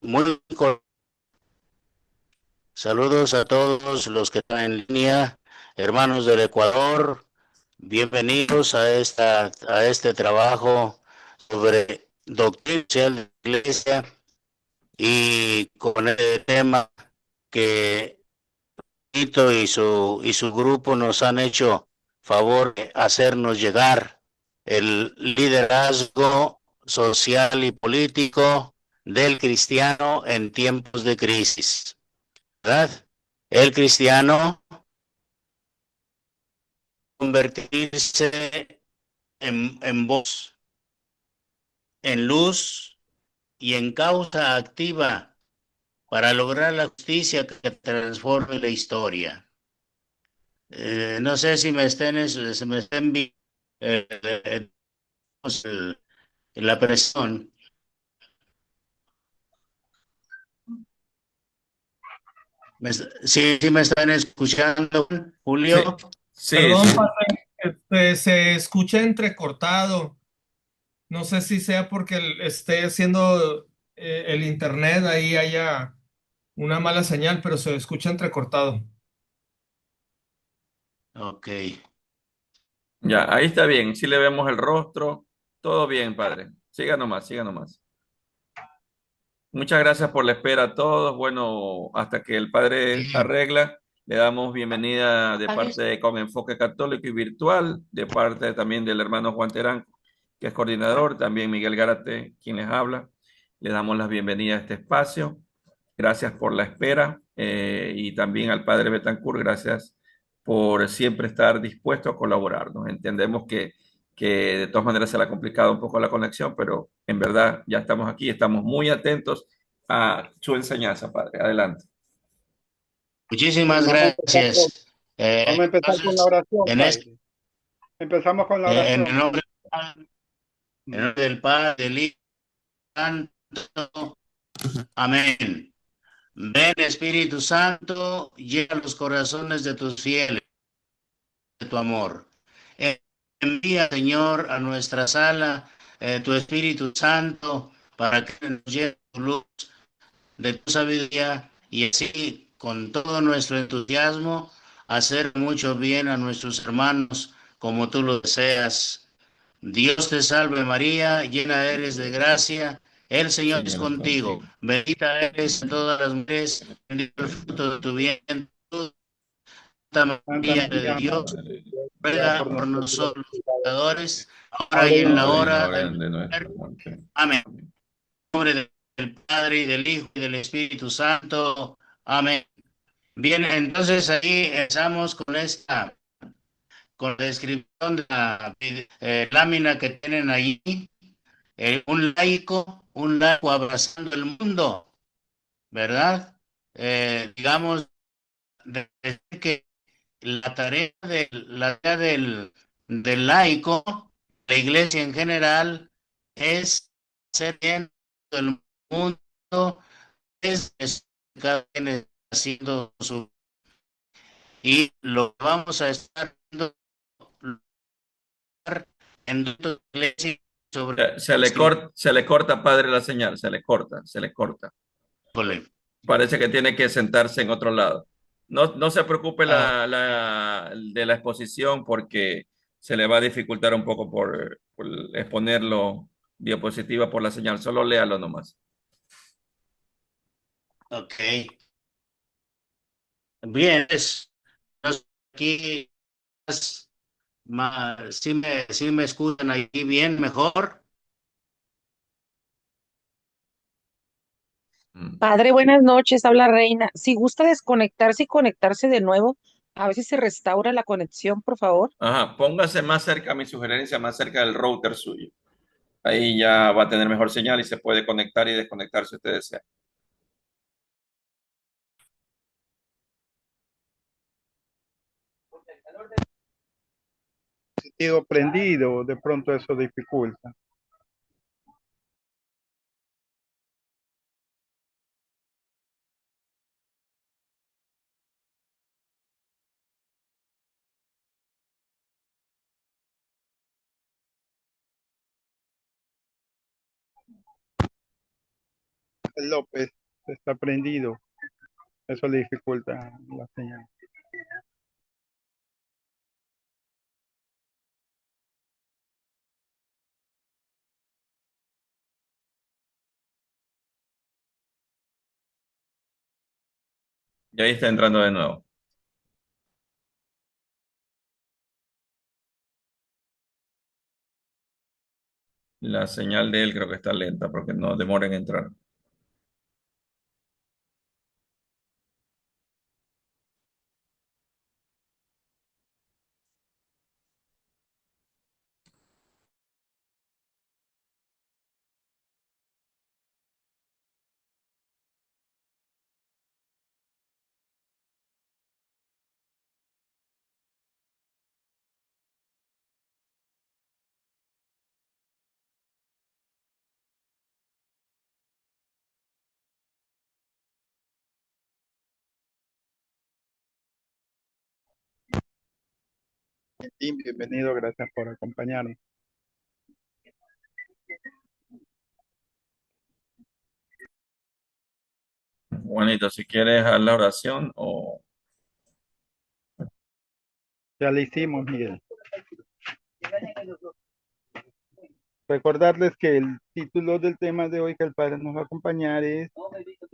muy saludos a todos los que están en línea, hermanos del Ecuador, bienvenidos a este trabajo sobre doctrina social de la Iglesia y con el tema que Tito y su grupo nos han hecho favor de hacernos llegar el liderazgo social y político del cristiano en tiempos de crisis, ¿verdad? El cristiano convertirse en voz, en luz y en causa activa para lograr la justicia que transforme la historia. No sé si me estén, si me estén viendo el- la presión. Sí, sí me están escuchando, Sí, Julio. sí, Perdón, sí. padre, se escucha entrecortado. No sé si sea porque esté haciendo el internet, ahí haya una mala señal, pero se escucha entrecortado. Ok. Ya, ahí está bien. Sí le vemos el rostro. Todo bien, padre. Siga nomás, siga nomás. Muchas gracias por la espera a todos. Bueno, hasta que el padre arregla, le damos bienvenida de parte de Con Enfoque Católico y Virtual, de parte también del hermano Juan Terán, que es coordinador, también Miguel Gárate, quien les habla. Le damos la bienvenida a este espacio. Gracias por la espera y también al padre Betancourt, gracias por siempre estar dispuesto a colaborarnos. Entendemos que de todas maneras se le ha complicado un poco la conexión, pero en verdad ya estamos aquí, estamos muy atentos a su enseñanza, padre. Adelante. Muchísimas Bueno, gracias. vamos a empezar con la Entonces, oración, en, este, Padre. Empezamos con la en el oración, nombre, Padre. en el nombre del Padre, del Hijo, Santo, amén. Ven, Espíritu Santo, llena los corazones de tus fieles, de tu amor. Envía, Señor, a nuestra sala tu Espíritu Santo para que nos llene tu luz de tu sabiduría y así, con todo nuestro entusiasmo, hacer mucho bien a nuestros hermanos como tú lo deseas. Dios te salve María, llena eres de gracia, el Señor es Señor es contigo, contigo. bendita eres en todas las mujeres, bendito el fruto de tu vientre, Santa Santa María de María, Dios, Madre de Dios, ruega ruega por por nosotros los nosotros los pecadores, pecadores, ahora ahora y y en en la la Ahora hora y en la hora hora de de nuestra nuestra muerte. muerte. Amén. Amén. En nombre del Padre y del Hijo y del Espíritu Santo. Amén. Bien, entonces ahí empezamos con la descripción de la lámina que tienen ahí. Un laico abrazando el mundo, ¿verdad? Digamos, de decir que la tarea del laico, la iglesia en general, es hacer bien el mundo, es cada quien haciendo su y lo vamos a estar viendo en la iglesia sobre Se le corta, padre, la señal, se le corta, se le corta. híjole, Parece que tiene que sentarse en otro lado. No, no se preocupe ah, de la exposición porque se le va a dificultar un poco por exponerlo diapositiva por la señal. Solo léalo nomás. ok, bien, aquí si me escuchan ahí bien, mejor. Mm. Padre, buenas noches, habla Reina. Si gusta desconectarse y conectarse de nuevo, a ver si se restaura la conexión, por favor. Ajá, póngase más cerca, mi sugerencia, más cerca del router suyo. Ahí ya va a tener mejor señal y se puede conectar y desconectar si usted desea. dispositivo prendido, de pronto eso dificulta. López está prendido. Eso le dificulta la señal. Y ahí está entrando de nuevo. La señal de él creo que está lenta porque no demora en entrar. Bienvenido, gracias por acompañarnos. Juanito, si quieres haz la oración o... Ya le hicimos, Miguel. Recordarles que el título del tema de hoy que el Padre nos va a acompañar es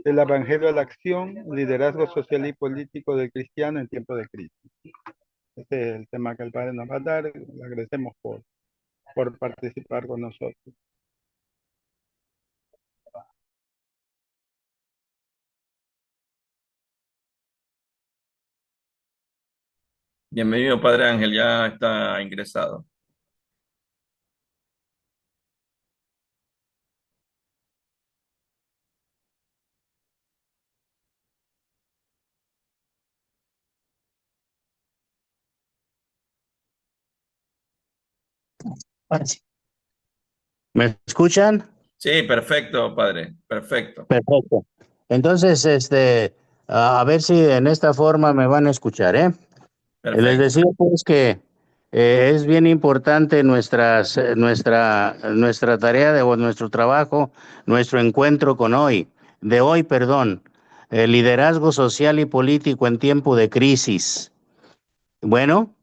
El Evangelio a la Acción, Liderazgo Social y Político del Cristiano en tiempo de crisis. Este es el tema que el Padre nos va a dar. Le agradecemos por participar con nosotros. Bienvenido, Padre Ángel, ya está ingresado. ¿Me escuchan? Sí, perfecto, Padre, perfecto. Perfecto. Entonces, a ver si en esta forma me van a escuchar, ¿eh? Les Perfecto. decía pues que es bien importante nuestra tarea o nuestro trabajo, nuestro encuentro de hoy, perdón, liderazgo social y político en tiempo de crisis. Bueno,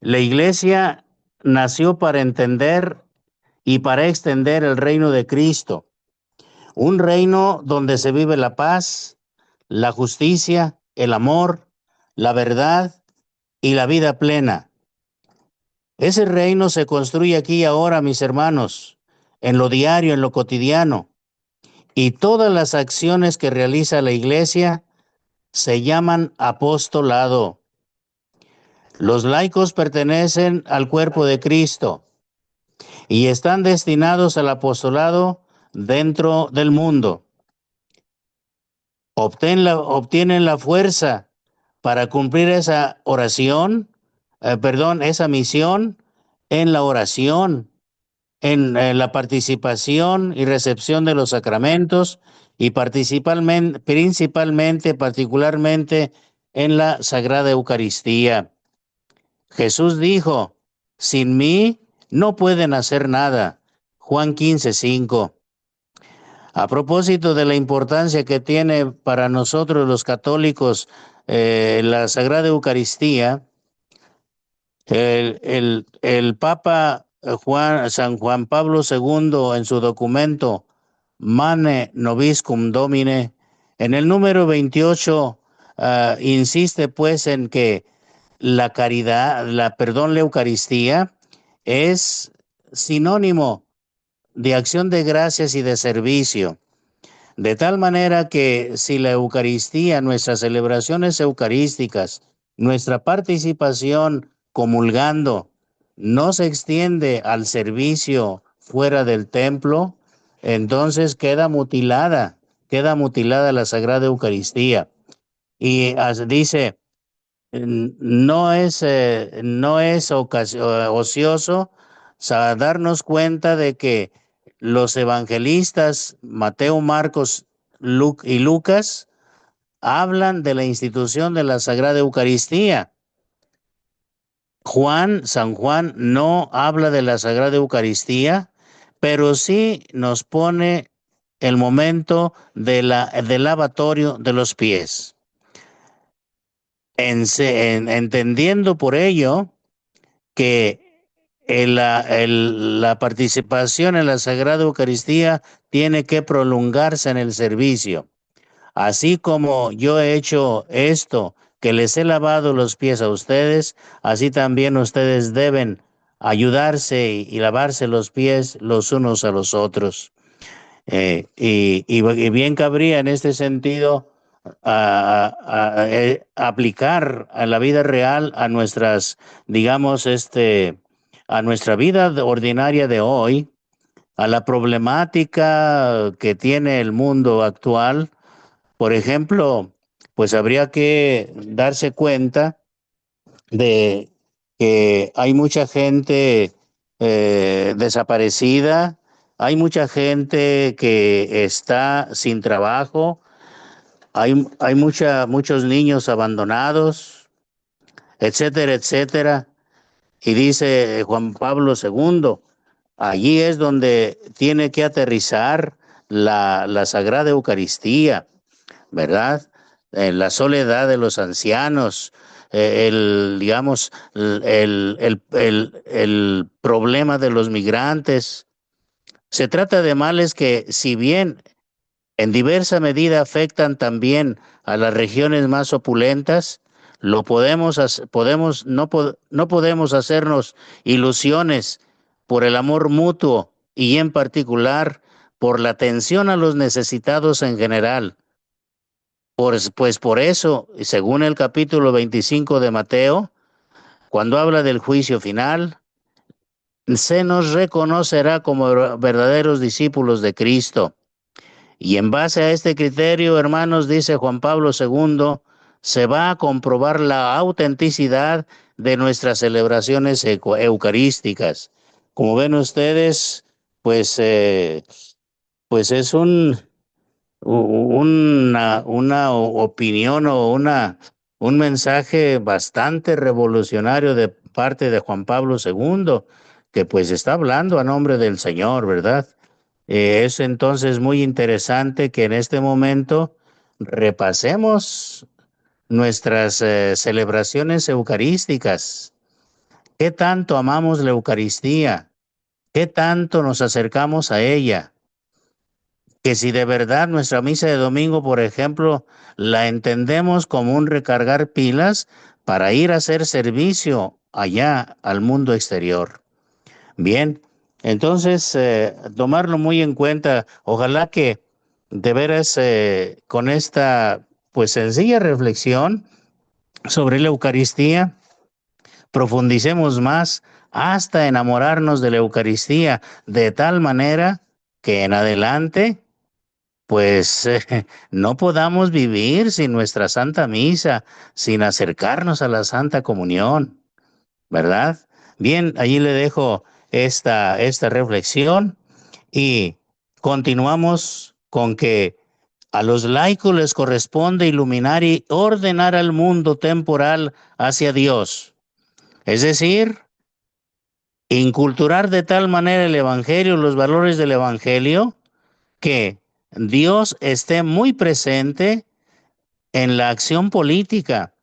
la iglesia nació para entender y para extender el reino de Cristo, un reino donde se vive la paz, la justicia, el amor, la verdad y la vida plena. Ese reino se construye aquí y ahora, mis hermanos, en lo diario, en lo cotidiano. Y todas las acciones que realiza la iglesia se llaman apostolado. Los laicos pertenecen al cuerpo de Cristo y están destinados al apostolado dentro del mundo. Obtienen la fuerza para cumplir esa esa misión en la oración, en la participación y recepción de los sacramentos y particularmente en la Sagrada Eucaristía. Jesús dijo, sin mí no pueden hacer nada. Juan 15:5. A propósito de la importancia que tiene para nosotros los católicos la Sagrada Eucaristía, el Papa San Juan Pablo II en su documento Mane Noviscum Domine, en el número 28, insiste pues en que la caridad, la Eucaristía es sinónimo de acción de gracias y de servicio. De tal manera que si la Eucaristía, nuestras celebraciones eucarísticas, nuestra participación comulgando no se extiende al servicio fuera del templo, entonces queda mutilada la Sagrada Eucaristía. Y dice, no es ocioso darnos cuenta de que los evangelistas Mateo, Marcos y Lucas hablan de la institución de la Sagrada Eucaristía. San Juan no habla de la Sagrada Eucaristía, pero sí nos pone el momento del lavatorio de los pies. Entendiendo por ello que la participación en la Sagrada Eucaristía tiene que prolongarse en el servicio. Así como yo he hecho esto, que les he lavado los pies a ustedes, así también ustedes deben ayudarse y lavarse los pies los unos a los otros. Y bien cabría en este sentido aplicar a la vida real, a nuestras, digamos, a nuestra vida ordinaria de hoy, a la problemática que tiene el mundo actual. Por ejemplo, pues habría que darse cuenta de que hay mucha gente desaparecida, hay mucha gente que está sin trabajo, hay muchos niños abandonados, etcétera, etcétera. Y dice Juan Pablo II, allí es donde tiene que aterrizar la Sagrada Eucaristía, ¿verdad? En la soledad de los ancianos, digamos, el problema de los migrantes. Se trata de males que, si bien en diversa medida afectan también a las regiones más opulentas, lo no podemos hacernos ilusiones por el amor mutuo y en particular por la atención a los necesitados en general. Pues por eso, según el capítulo 25 de Mateo, cuando habla del juicio final, se nos reconocerá como verdaderos discípulos de Cristo. Y en base a este criterio, hermanos, dice Juan Pablo II, se va a comprobar la autenticidad de nuestras celebraciones eucarísticas. Como ven ustedes, pues, pues es una opinión o un mensaje bastante revolucionario de parte de Juan Pablo II, que pues está hablando a nombre del Señor, ¿verdad? Es entonces muy interesante que en este momento repasemos nuestras celebraciones eucarísticas. ¿Qué tanto amamos la Eucaristía? ¿Qué tanto nos acercamos a ella? Que si de verdad nuestra misa de domingo, por ejemplo, la entendemos como un recargar pilas para ir a hacer servicio allá al mundo exterior. Bien, entonces tomarlo muy en cuenta. Ojalá que de veras con esta pues sencilla reflexión sobre la Eucaristía profundicemos más hasta enamorarnos de la Eucaristía de tal manera que en adelante pues no podamos vivir sin nuestra Santa Misa, sin acercarnos a la Santa Comunión, ¿verdad? Bien, allí le dejo esta reflexión y continuamos con que a los laicos les corresponde iluminar y ordenar al mundo temporal hacia Dios, es decir, inculturar de tal manera el Evangelio, los valores del Evangelio, que Dios esté muy presente en la acción política,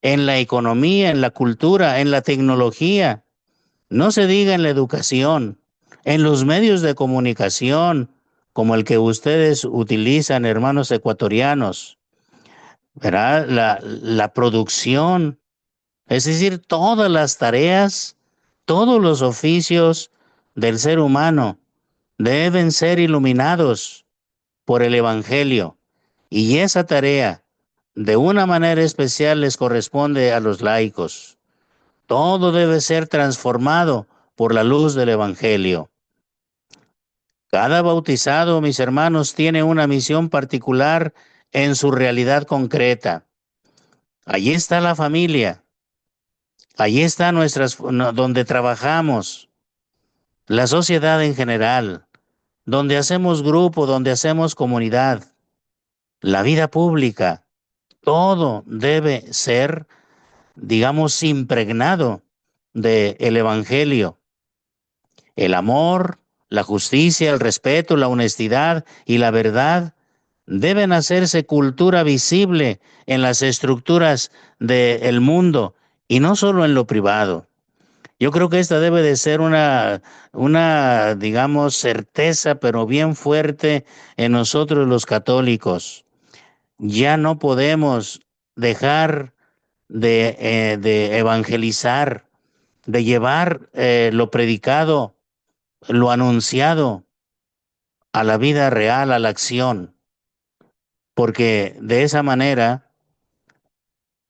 en la economía, en la cultura, en la tecnología, no se diga en la educación, en los medios de comunicación, como el que ustedes utilizan, hermanos ecuatorianos, ¿verdad? La producción, es decir, todas las tareas, todos los oficios del ser humano deben ser iluminados por el Evangelio. Y esa tarea, de una manera especial, les corresponde a los laicos. Todo debe ser transformado por la luz del Evangelio. Cada bautizado, mis hermanos, tiene una misión particular en su realidad concreta. Allí está la familia. Allí está donde trabajamos, la sociedad en general, donde hacemos grupo, donde hacemos comunidad, la vida pública. Todo debe ser, digamos, impregnado del Evangelio. El amor, la justicia, el respeto, la honestidad y la verdad deben hacerse cultura visible en las estructuras del mundo y no solo en lo privado. Yo creo que esta debe de ser digamos, certeza, pero bien fuerte en nosotros los católicos. Ya no podemos dejar de evangelizar, de llevar lo predicado, lo anunciado a la vida real, a la acción, porque de esa manera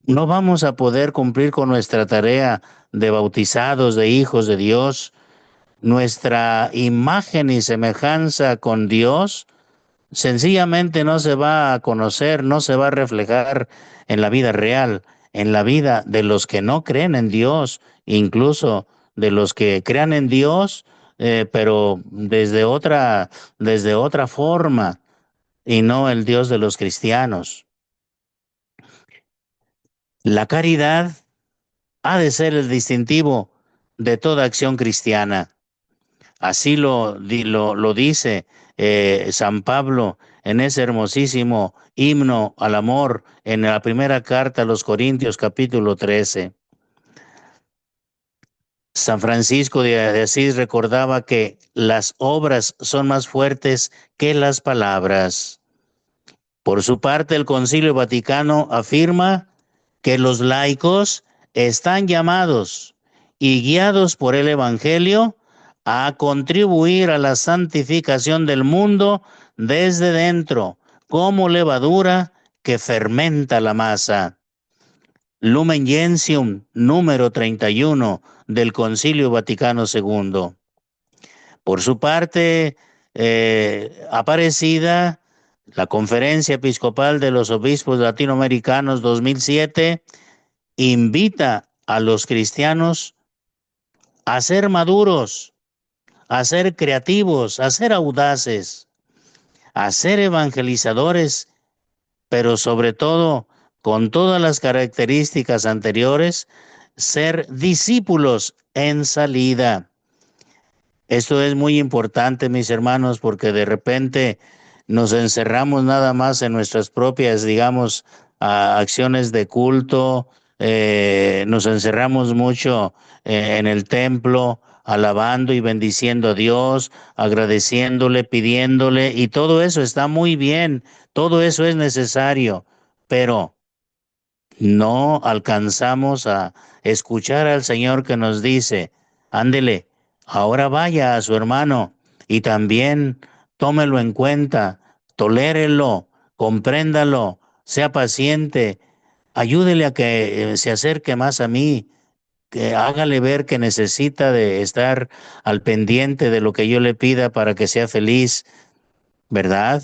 no vamos a poder cumplir con nuestra tarea de bautizados, de hijos de Dios. Nuestra imagen y semejanza con Dios sencillamente no se va a conocer, no se va a reflejar en la vida real, en la vida de los que no creen en Dios, incluso de los que crean en Dios, pero desde otra forma, y no el Dios de los cristianos. La caridad ha de ser el distintivo de toda acción cristiana. Así lo dice San Pablo en ese hermosísimo himno al amor en la primera carta a los Corintios capítulo 13. San Francisco de Asís recordaba que las obras son más fuertes que las palabras. Por su parte, el Concilio Vaticano afirma que los laicos están llamados y guiados por el Evangelio a contribuir a la santificación del mundo desde dentro, como levadura que fermenta la masa. Lumen Gentium, número 31 del Concilio Vaticano II. Por su parte, Aparecida, la Conferencia Episcopal de los Obispos Latinoamericanos 2007, invita a los cristianos a ser maduros, a ser creativos, a ser audaces, a ser evangelizadores, pero sobre todo, con todas las características anteriores, ser discípulos en salida. Esto es muy importante, mis hermanos, porque de repente nos encerramos nada más en nuestras propias, digamos, acciones de culto, nos encerramos mucho en el templo, alabando y bendiciendo a Dios, agradeciéndole, pidiéndole, y todo eso está muy bien, todo eso es necesario, pero no alcanzamos a escuchar al Señor que nos dice, ándele, ahora vaya a su hermano y también tómelo en cuenta, tolérelo, compréndalo, sea paciente, ayúdele a que se acerque más a mí, que hágale ver que necesita de estar al pendiente de lo que yo le pida para que sea feliz, ¿verdad?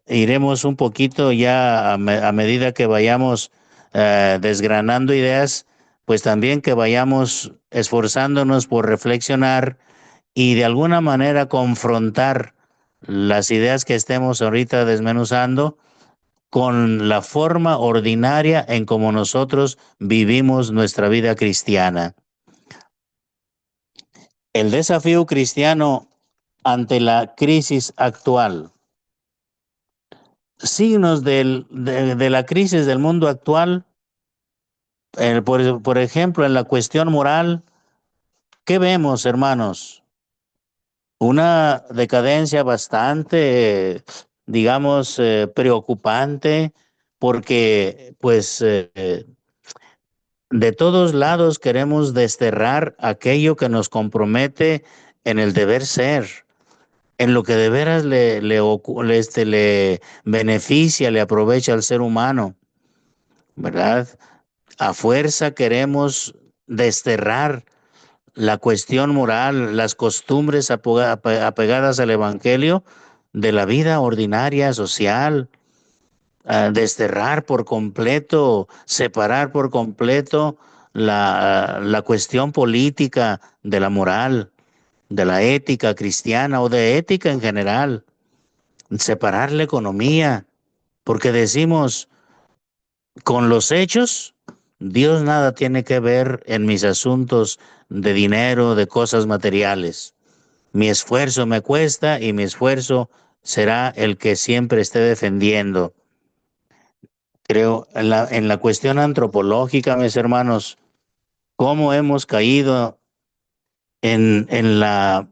Iremos un poquito ya a medida que vayamos desgranando ideas, pues también que vayamos esforzándonos por reflexionar y de alguna manera confrontar las ideas que estemos ahorita desmenuzando con la forma ordinaria en cómo nosotros vivimos nuestra vida cristiana. El desafío cristiano ante la crisis actual. Signos de la crisis del mundo actual, por ejemplo, en la cuestión moral, ¿qué vemos, hermanos? Una decadencia bastante, digamos, preocupante, porque, pues, de todos lados queremos desterrar aquello que nos compromete en el deber ser, en lo que de veras le beneficia, le aprovecha al ser humano, ¿verdad? A fuerza queremos desterrar la cuestión moral, las costumbres apegadas al Evangelio de la vida ordinaria, social, desterrar por completo, separar por completo la cuestión política de la moral, de la ética cristiana o de ética en general, separar la economía, porque decimos, con los hechos, Dios nada tiene que ver en mis asuntos de dinero, de cosas materiales, mi esfuerzo me cuesta y mi esfuerzo será el que siempre esté defendiendo. Creo en la cuestión antropológica, mis hermanos, cómo hemos caído en la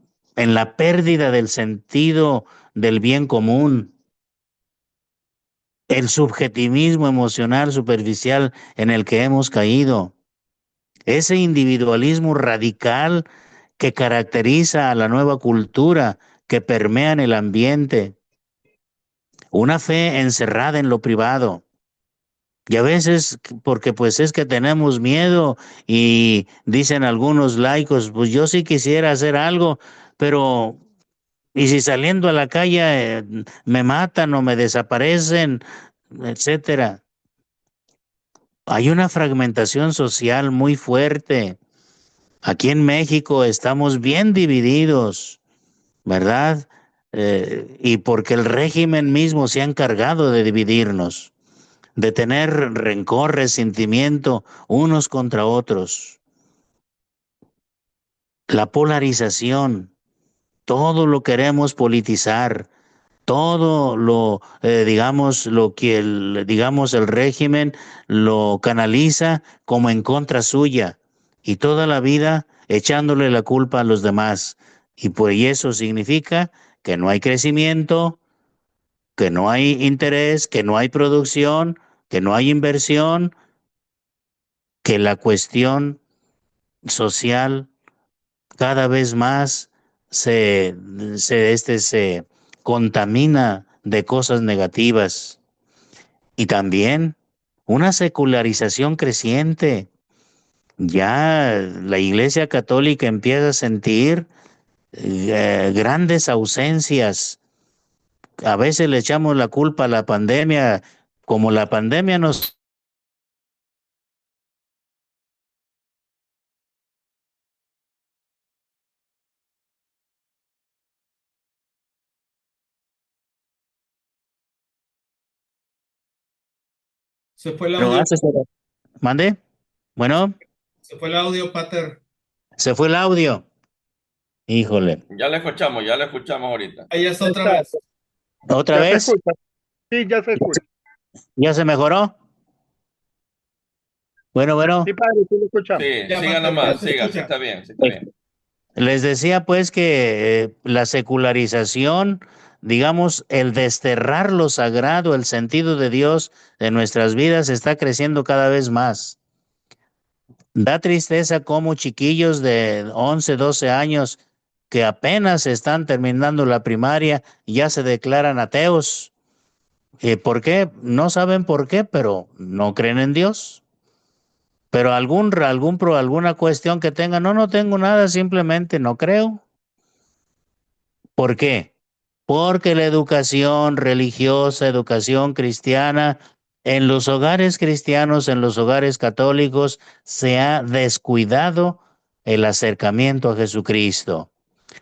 pérdida del sentido del bien común, el subjetivismo emocional superficial en el que hemos caído, ese individualismo radical que caracteriza a la nueva cultura que permea en el ambiente, una fe encerrada en lo privado. Y a veces, porque pues es que tenemos miedo y dicen algunos laicos, pues yo sí quisiera hacer algo, pero ¿y si saliendo a la calle me matan o me desaparecen, etcétera? Hay una fragmentación social muy fuerte. Aquí en México estamos bien divididos, ¿verdad? Y porque el régimen mismo se ha encargado de dividirnos, de tener rencor, resentimiento unos contra otros. La polarización, todo lo queremos politizar, todo lo, digamos, lo que el régimen lo canaliza como en contra suya y toda la vida echándole la culpa a los demás. Y por eso significa que no hay crecimiento, que no hay interés, que no hay producción, que no hay inversión, que la cuestión social cada vez más se contamina de cosas negativas y también una secularización creciente. Ya la Iglesia Católica empieza a sentir grandes ausencias. A veces le echamos la culpa a la pandemia, como la pandemia nos... Se fue el Pero audio, ¿Mande? Bueno, se fue el audio, Pater. se fue el audio. Híjole. Ya le escuchamos ahorita. Ahí está Ya otra está, vez. ¿Otra ya se vez? escucha. Sí, ya se escucha. ¿Ya se mejoró? Bueno, bueno. Sí, padre, sí lo escuchamos. Sí, Ya, siga Pater, ya nomás, se siga, sí escucha. está bien, sí está bien. Les decía pues que la secularización, digamos, el desterrar lo sagrado, el sentido de Dios de nuestras vidas está creciendo cada vez más. Da tristeza como chiquillos de 11, 12 años que apenas están terminando la primaria ya se declaran ateos. ¿Por qué? No saben por qué, pero no creen en Dios. Pero alguna cuestión que tengan, no tengo nada, simplemente no creo. ¿Por qué? Porque la educación religiosa, educación cristiana, en los hogares cristianos, en los hogares católicos, se ha descuidado el acercamiento a Jesucristo.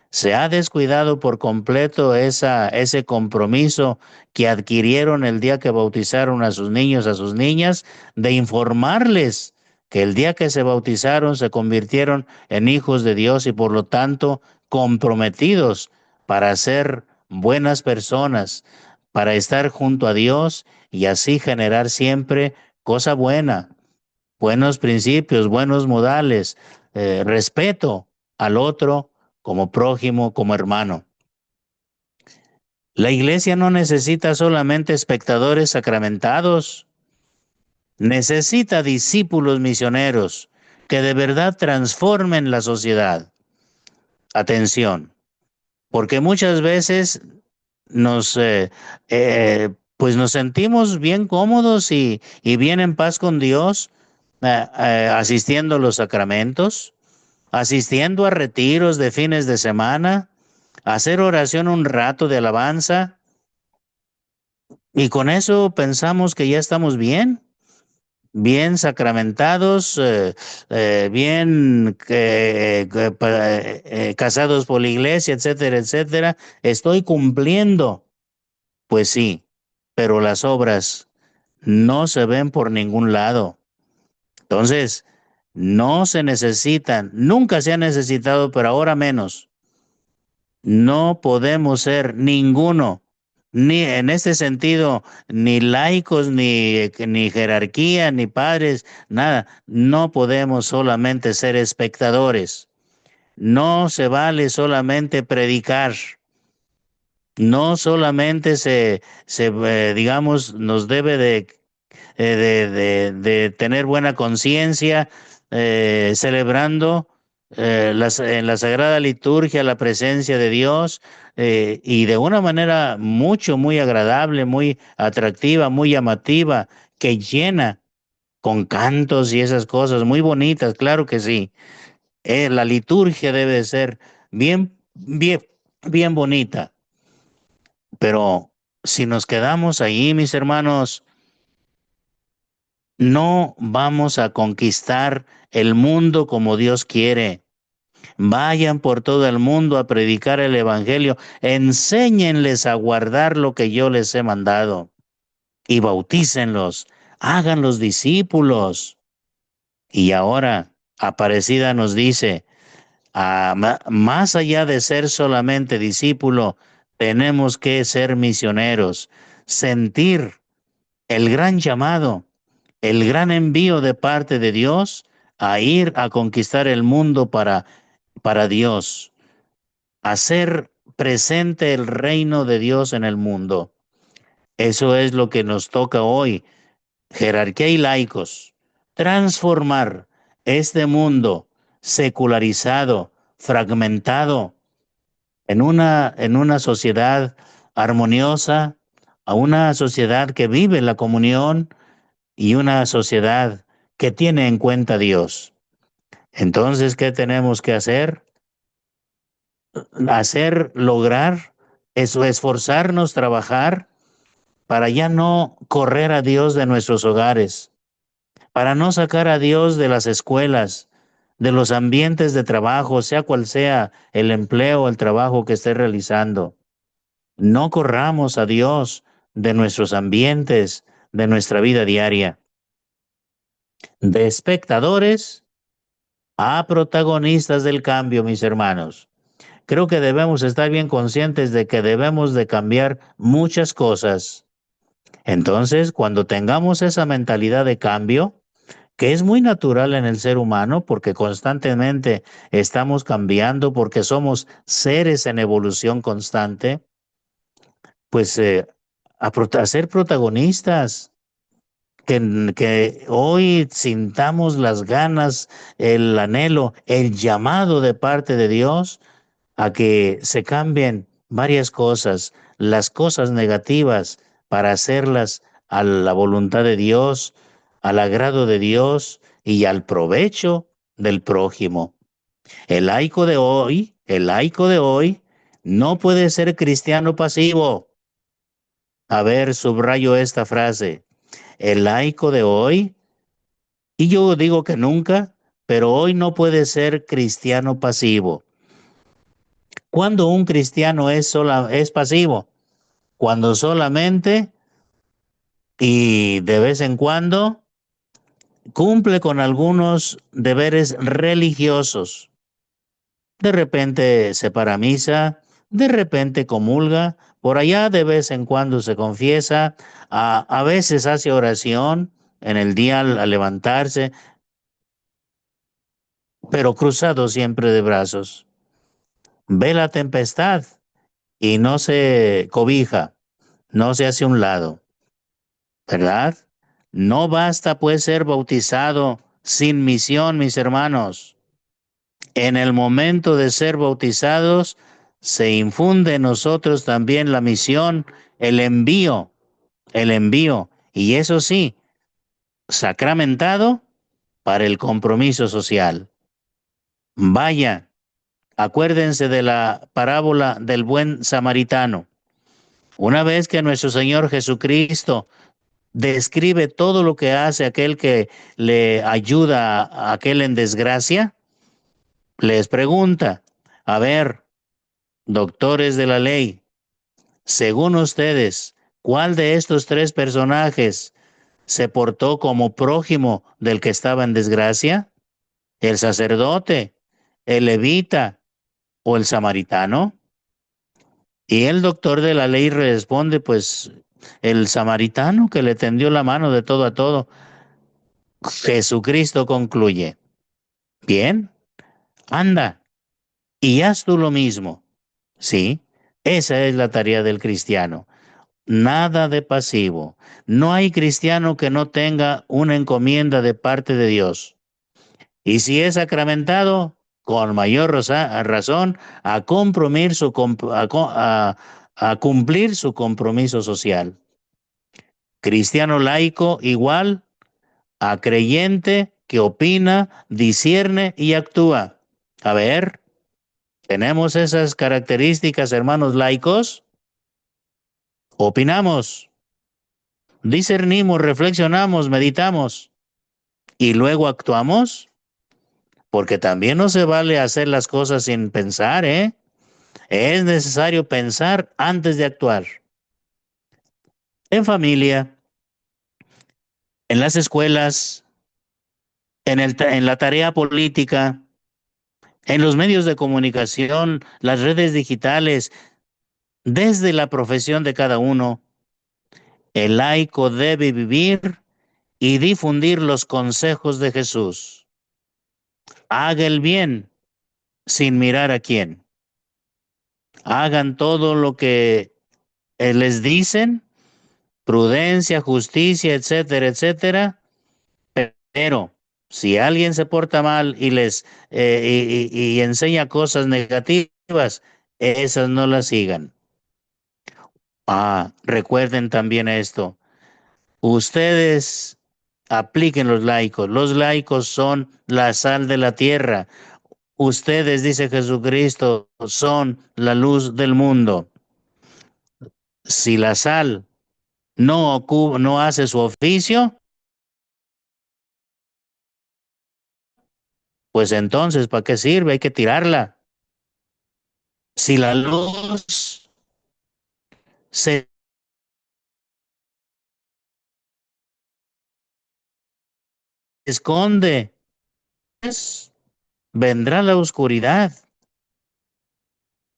Se ha descuidado por completo ese compromiso que adquirieron el día que bautizaron a sus niños, a sus niñas, de informarles que el día que se bautizaron se convirtieron en hijos de Dios y por lo tanto comprometidos para ser buenas personas, para estar junto a Dios y así generar siempre cosa buena, buenos principios, buenos modales, respeto al otro como prójimo, como hermano. La iglesia no necesita solamente espectadores sacramentados, necesita discípulos misioneros que de verdad transformen la sociedad. Atención, porque muchas veces nos, pues nos sentimos bien cómodos y bien en paz con Dios, asistiendo a los sacramentos, asistiendo a retiros de fines de semana, hacer oración un rato de alabanza, y con eso pensamos que ya estamos bien sacramentados, bien casados por la iglesia, etcétera, etcétera. Estoy cumpliendo. Pues sí, pero las obras no se ven por ningún lado. Entonces, no se necesitan, nunca se ha necesitado, pero ahora menos, No podemos ser ninguno, ni en este sentido, ni laicos, ni jerarquía, ni padres, nada. No podemos solamente ser espectadores. No se vale solamente predicar. No solamente digamos, nos debe de tener buena conciencia, celebrando en la Sagrada Liturgia la presencia de Dios, y de una manera muy agradable, muy atractiva, muy llamativa, que llena con cantos y esas cosas muy bonitas, claro que sí. La liturgia debe de ser bien bonita, pero si nos quedamos ahí, mis hermanos, no vamos a conquistar el mundo como Dios quiere. Vayan por todo el mundo a predicar el Evangelio. Enséñenles a guardar lo que yo les he mandado. Y bautícenlos. Hagan los discípulos. Y ahora, Aparecida nos dice, más allá de ser solamente discípulo, tenemos que ser misioneros. Sentir el gran llamado, el gran envío de parte de Dios a ir a conquistar el mundo para Dios, hacer presente el reino de Dios en el mundo. Eso es lo que nos toca hoy, jerarquía y laicos, transformar este mundo secularizado, fragmentado, en una sociedad armoniosa, a una sociedad que vive la comunión y una sociedad que tiene en cuenta a Dios. Entonces, ¿qué tenemos que hacer? Lograr, eso, esforzarnos, trabajar para ya no correr a Dios de nuestros hogares, para no sacar a Dios de las escuelas, de los ambientes de trabajo, sea cual sea el empleo o el trabajo que esté realizando. No corramos a Dios de nuestros ambientes, de nuestra vida diaria. De espectadores a protagonistas del cambio, mis hermanos. Creo que debemos estar bien conscientes de que debemos de cambiar muchas cosas. Entonces, cuando tengamos esa mentalidad de cambio, que es muy natural en el ser humano, porque constantemente estamos cambiando, porque somos seres en evolución constante, pues a ser protagonistas, que hoy sintamos las ganas, el anhelo, el llamado de parte de Dios a que se cambien varias cosas, las cosas negativas, para hacerlas a la voluntad de Dios, al agrado de Dios y al provecho del prójimo. El laico de hoy no puede ser cristiano pasivo. A ver, subrayo esta frase. El laico de hoy, y yo digo que nunca, pero hoy no puede ser cristiano pasivo. Cuando un cristiano es pasivo, cuando solamente y de vez en cuando cumple con algunos deberes religiosos. De repente se para misa, de repente comulga, por allá de vez en cuando se confiesa, a veces hace oración en el día al levantarse, pero cruzado siempre de brazos. Ve la tempestad y no se cobija, no se hace a un lado, ¿verdad? No basta pues ser bautizado sin misión, mis hermanos. En el momento de ser bautizados, se infunde en nosotros también la misión, el envío, y eso sí, sacramentado para el compromiso social. Vaya, acuérdense de la parábola del buen samaritano. Una vez que nuestro Señor Jesucristo describe todo lo que hace aquel que le ayuda a aquel en desgracia, les pregunta, a ver, doctores de la ley, según ustedes, ¿cuál de estos tres personajes se portó como prójimo del que estaba en desgracia? ¿El sacerdote, el levita o el samaritano? Y el doctor de la ley responde, pues, el samaritano que le tendió la mano de todo a todo. Jesucristo concluye, bien, anda y haz tú lo mismo. Sí, esa es la tarea del cristiano. Nada de pasivo. No hay cristiano que no tenga una encomienda de parte de Dios. Y si es sacramentado, con mayor razón, a cumplir su compromiso social. Cristiano laico igual a creyente que opina, discierne y actúa. A ver, ¿tenemos esas características, hermanos laicos? Opinamos, discernimos, reflexionamos, meditamos y luego actuamos, porque también no se vale hacer las cosas sin pensar, ¿eh? Es necesario pensar antes de actuar. En familia, en las escuelas, en la tarea política, en los medios de comunicación, las redes digitales, desde la profesión de cada uno, el laico debe vivir y difundir los consejos de Jesús. Haga el bien sin mirar a quién. Hagan todo lo que les dicen, prudencia, justicia, etcétera, etcétera. Pero si alguien se porta mal y y enseña cosas negativas, esas no las sigan. Recuerden también esto. Ustedes apliquen los laicos. Los laicos son la sal de la tierra. Ustedes, dice Jesucristo, son la luz del mundo. Si la sal no hace su oficio, pues entonces, ¿para qué sirve? Hay que tirarla. Si la luz se esconde, pues vendrá la oscuridad.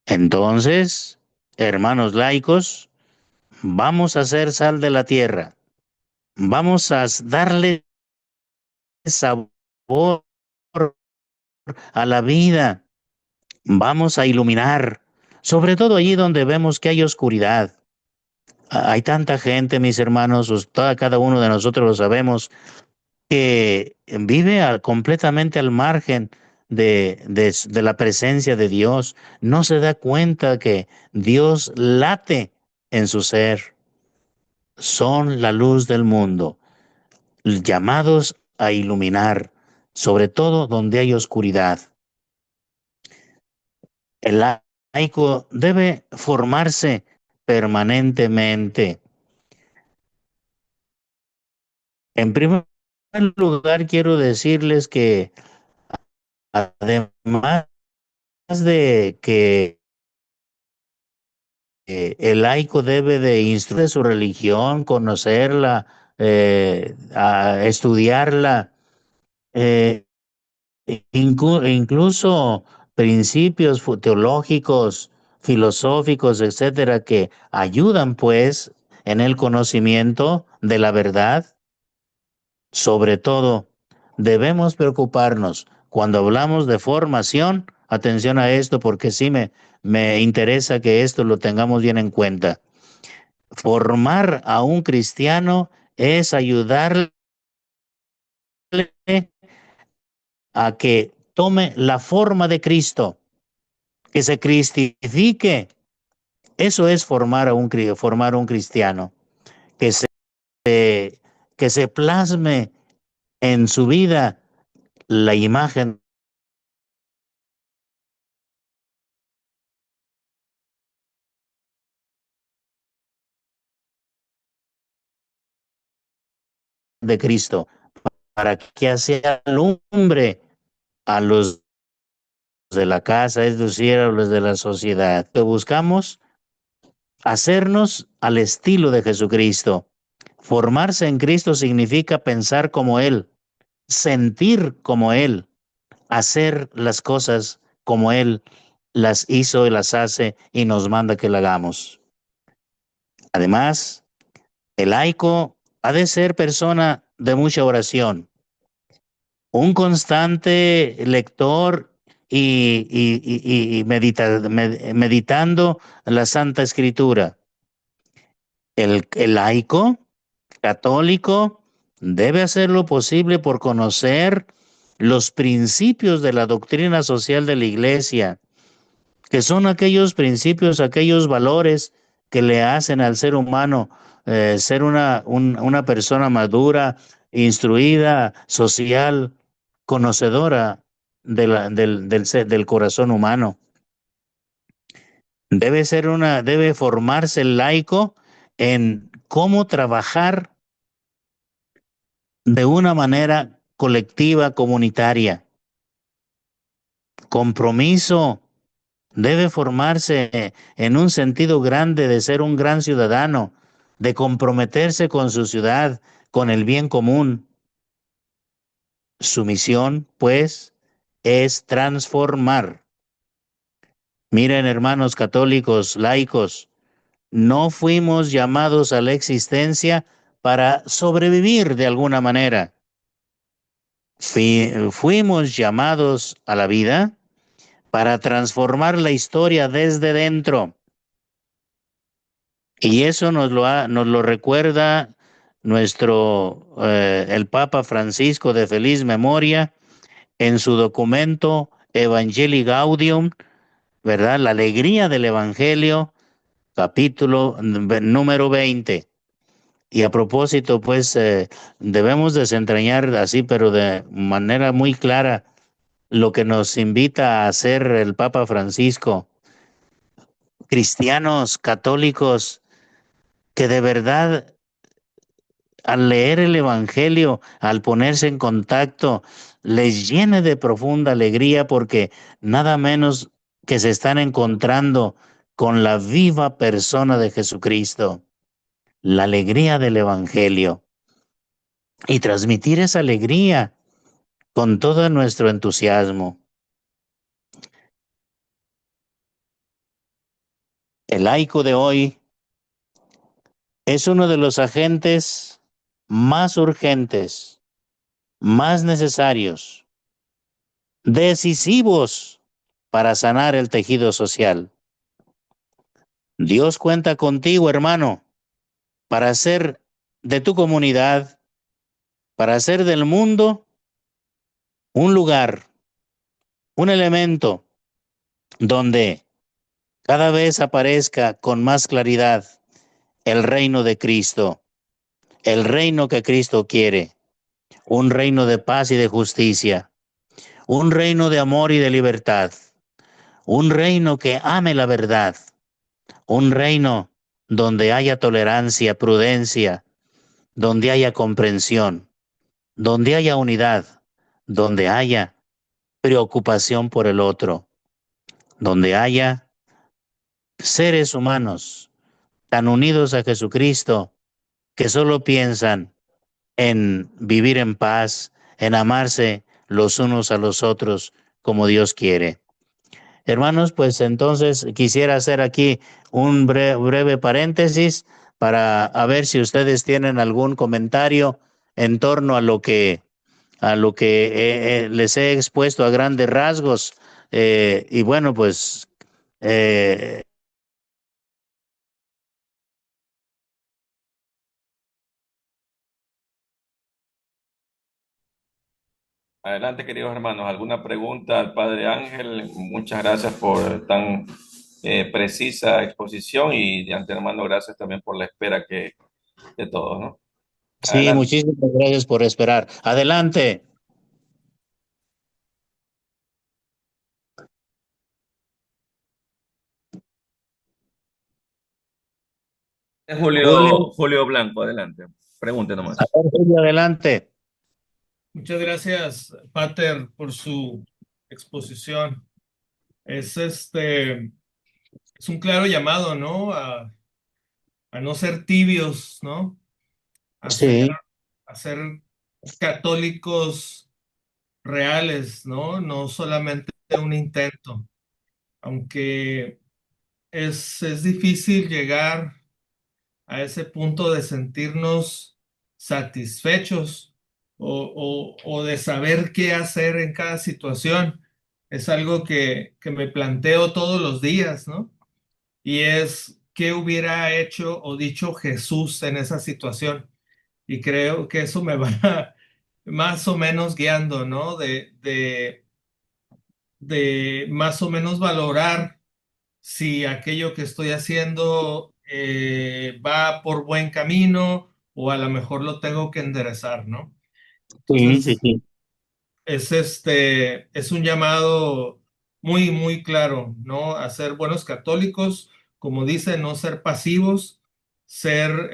Entonces, hermanos laicos, vamos a hacer sal de la tierra. Vamos a darle sabor a la vida. Vamos a iluminar, sobre todo allí donde vemos que hay oscuridad. Hay tanta gente, mis hermanos, cada uno de nosotros lo sabemos, que vive completamente al margen de la presencia de Dios. No se da cuenta que Dios late en su ser. Son la luz del mundo, llamados a iluminar, sobre todo donde hay oscuridad. El laico debe formarse permanentemente. En primer lugar, quiero decirles que además de que el laico debe de instruir su religión, conocerla, estudiarla, eh, incluso principios teológicos, filosóficos, etcétera, que ayudan pues en el conocimiento de la verdad. Sobre todo, debemos preocuparnos cuando hablamos de formación. Atención a esto porque sí me interesa que esto lo tengamos bien en cuenta. Formar a un cristiano es ayudarle a que tome la forma de Cristo, que se cristifique. Eso es formar un cristiano, que se, que se plasme en su vida la imagen de Cristo, para que así alumbre a los de la casa, es decir, a los de la sociedad. Que buscamos hacernos al estilo de Jesucristo. Formarse en Cristo significa pensar como Él, sentir como Él, hacer las cosas como Él, las hizo y las hace y nos manda que la hagamos. Además, el laico ha de ser persona de mucha oración, un constante lector y meditando la Santa Escritura. El laico católico debe hacer lo posible por conocer los principios de la doctrina social de la Iglesia, que son aquellos principios, aquellos valores que le hacen al ser humano ser una persona madura, instruida, social, conocedora del corazón humano. Debe formarse el laico en cómo trabajar de una manera colectiva, comunitaria. Compromiso. Debe formarse en un sentido grande de ser un gran ciudadano, de comprometerse con su ciudad, con el bien común. Su misión, pues, es transformar. Miren, hermanos católicos, laicos, no fuimos llamados a la existencia para sobrevivir de alguna manera. Fuimos llamados a la vida para transformar la historia desde dentro. Y eso nos lo recuerda el Papa Francisco de feliz memoria en su documento Evangelii Gaudium, ¿verdad? La alegría del Evangelio, capítulo número 20. Y a propósito, pues debemos desentrañar así, pero de manera muy clara, lo que nos invita a hacer el Papa Francisco. Cristianos, católicos, que de verdad al leer el Evangelio, al ponerse en contacto, les llene de profunda alegría porque nada menos que se están encontrando con la viva persona de Jesucristo, la alegría del Evangelio. Y transmitir esa alegría con todo nuestro entusiasmo. El laico de hoy es uno de los agentes más urgentes, más necesarios, decisivos para sanar el tejido social. Dios cuenta contigo, hermano, para hacer de tu comunidad, para hacer del mundo un lugar, un elemento donde cada vez aparezca con más claridad el reino de Cristo, el reino que Cristo quiere, un reino de paz y de justicia, un reino de amor y de libertad, un reino que ame la verdad, un reino donde haya tolerancia, prudencia, donde haya comprensión, donde haya unidad, donde haya preocupación por el otro, donde haya seres humanos tan unidos a Jesucristo que solo piensan en vivir en paz, en amarse los unos a los otros como Dios quiere. Hermanos, pues entonces quisiera hacer aquí un breve paréntesis para a ver si ustedes tienen algún comentario en torno a lo que les he expuesto a grandes rasgos. Y bueno, pues Adelante, queridos hermanos. ¿Alguna pregunta al Padre Ángel? Muchas gracias por tan precisa exposición y de antemano gracias también por la espera de todos, ¿no? sí, Adelante. muchísimas gracias por esperar. Adelante. Julio, Julio Blanco, adelante. Pregunte nomás. a ver, Julio, adelante. Muchas gracias, Pater, por su exposición. Es un claro llamado, ¿no? A no ser tibios, ¿no? Sí, A ser católicos reales, ¿no? No solamente un intento. aunque es difícil llegar a ese punto de sentirnos satisfechos o de saber qué hacer en cada situación. Es algo que me planteo todos los días, ¿no? Y es qué hubiera hecho o dicho Jesús en esa situación. Y creo que eso me va más o menos guiando, ¿no? De más o menos valorar si aquello que estoy haciendo va por buen camino o a lo mejor lo tengo que enderezar, ¿no? Sí, sí, Entonces, sí. es un llamado muy, muy claro, ¿no? A ser buenos católicos, como dice, no ser pasivos, ser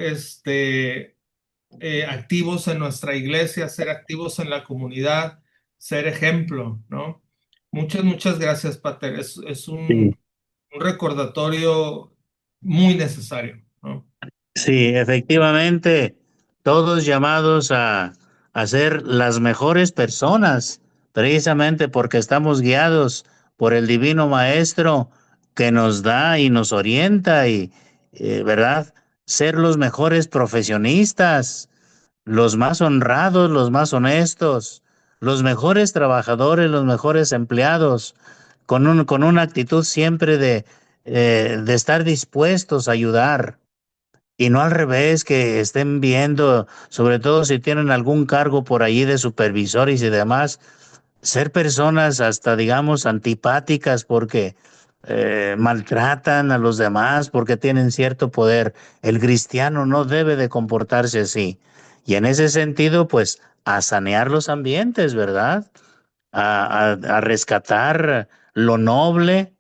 activos en nuestra iglesia, ser activos en la comunidad, ser ejemplo, ¿no? Muchas, muchas gracias, Pater. Es Sí. un recordatorio muy necesario, ¿no? Sí, efectivamente, todos llamados a ser las mejores personas, precisamente porque estamos guiados por el Divino Maestro que nos da y nos orienta y, ¿verdad? Ser los mejores profesionistas, los más honrados, los más honestos, los mejores trabajadores, los mejores empleados, con una actitud siempre de estar dispuestos a ayudar y no al revés, que estén viendo, sobre todo si tienen algún cargo por allí de supervisores y demás, ser personas hasta, digamos, antipáticas porque maltratan a los demás, porque tienen cierto poder. El cristiano no debe de comportarse así. Y en ese sentido, pues, a sanear los ambientes, ¿verdad? A rescatar lo noble,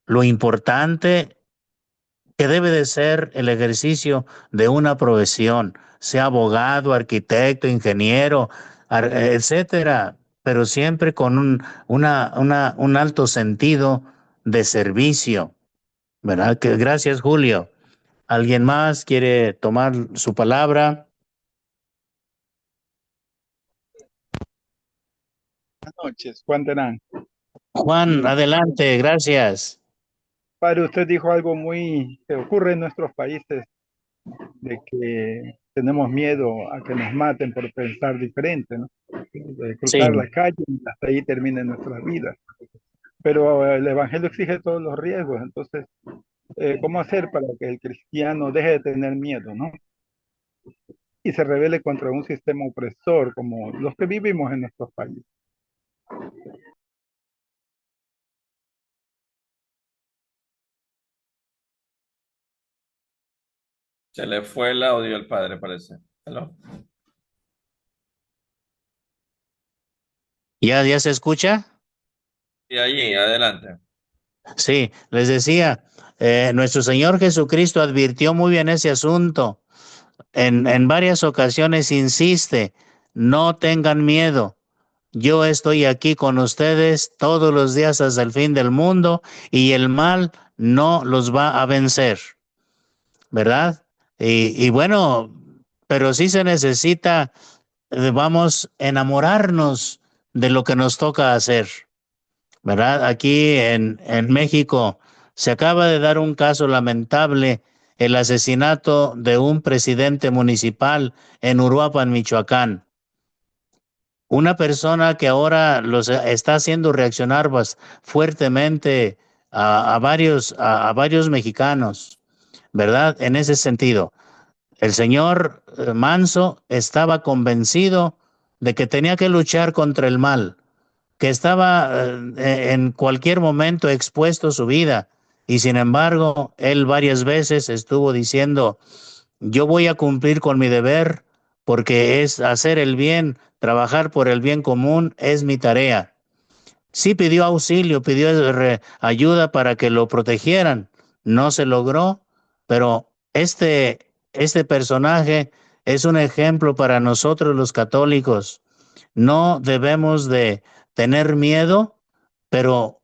lo importante que debe de ser el ejercicio de una profesión, sea abogado, arquitecto, ingeniero, etcétera, pero siempre con un alto sentido de servicio, ¿verdad? Que, gracias, Julio. ¿Alguien más quiere tomar su palabra? Buenas noches, Juan Terán. Juan, Bien. adelante, gracias. Padre, usted dijo algo muy que ocurre en nuestros países, de que tenemos miedo a que nos maten por pensar diferente, ¿no? De cruzar Sí, la calle y hasta ahí termina nuestra vida. Pero el Evangelio exige todos los riesgos, entonces, ¿cómo hacer para que el cristiano deje de tener miedo, ¿no? Y se rebele contra un sistema opresor como los que vivimos en nuestros países? Se le fue el audio al padre, parece. ¿Aló? ¿ya se escucha? Y allí, adelante. Sí, les decía, nuestro Señor Jesucristo advirtió muy bien ese asunto. En varias ocasiones insiste, no tengan miedo. Yo estoy aquí con ustedes todos los días hasta el fin del mundo y el mal no los va a vencer, ¿verdad? Y bueno, pero sí se necesita, vamos, enamorarnos de lo que nos toca hacer, ¿verdad? Aquí en México se acaba de dar un caso lamentable, el asesinato de un presidente municipal en Uruapan, Michoacán. Una persona que ahora los está haciendo reaccionar fuertemente a varios mexicanos, ¿verdad? En ese sentido, el señor Manso estaba convencido de que tenía que luchar contra el mal, que estaba en cualquier momento expuesto su vida. Y sin embargo, él varias veces estuvo diciendo, yo voy a cumplir con mi deber porque es hacer el bien, trabajar por el bien común, es mi tarea. Sí pidió auxilio, pidió ayuda para que lo protegieran. No se logró, pero este personaje es un ejemplo para nosotros los católicos. No debemos de tener miedo, pero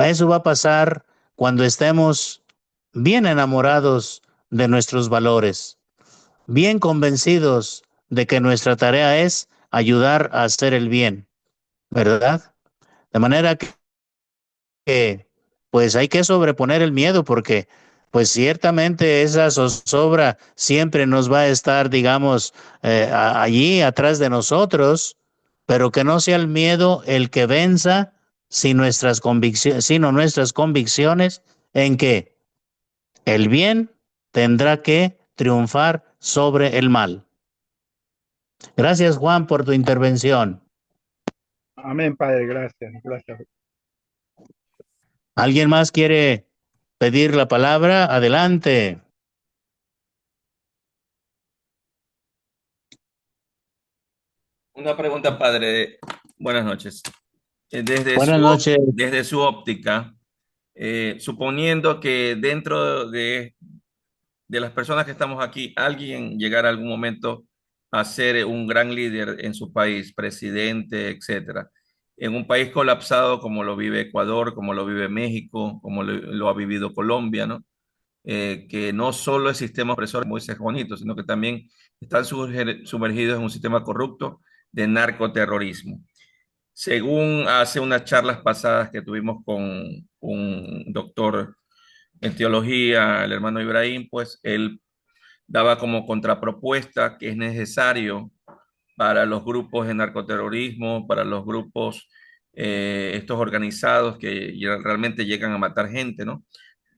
eso va a pasar cuando estemos bien enamorados de nuestros valores, bien convencidos de que nuestra tarea es ayudar a hacer el bien, ¿verdad? De manera que pues hay que sobreponer el miedo porque pues ciertamente esa zozobra siempre nos va a estar, digamos, allí atrás de nosotros, pero que no sea el miedo el que venza sino nuestras convicciones en que el bien tendrá que triunfar sobre el mal. Gracias, Juan, por tu intervención. Amén, Padre, gracias, gracias. ¿Alguien más quiere pedir la palabra? Adelante. Una pregunta, padre. Buenas noches. Buenas noches. Desde su óptica, suponiendo que dentro de las personas que estamos aquí, alguien llegara algún momento a ser un gran líder en su país, presidente, etcétera, en un país colapsado como lo vive Ecuador, como lo vive México, como lo ha vivido Colombia, ¿no? Que no solo el sistema opresor, como dice Juanito, sino que también están sumergidos en un sistema corrupto de narcoterrorismo. Según hace unas charlas pasadas que tuvimos con un doctor en teología, el hermano Ibrahim, pues él daba como contrapropuesta que es necesario para los grupos de narcoterrorismo, para los grupos estos organizados que realmente llegan a matar gente, ¿no?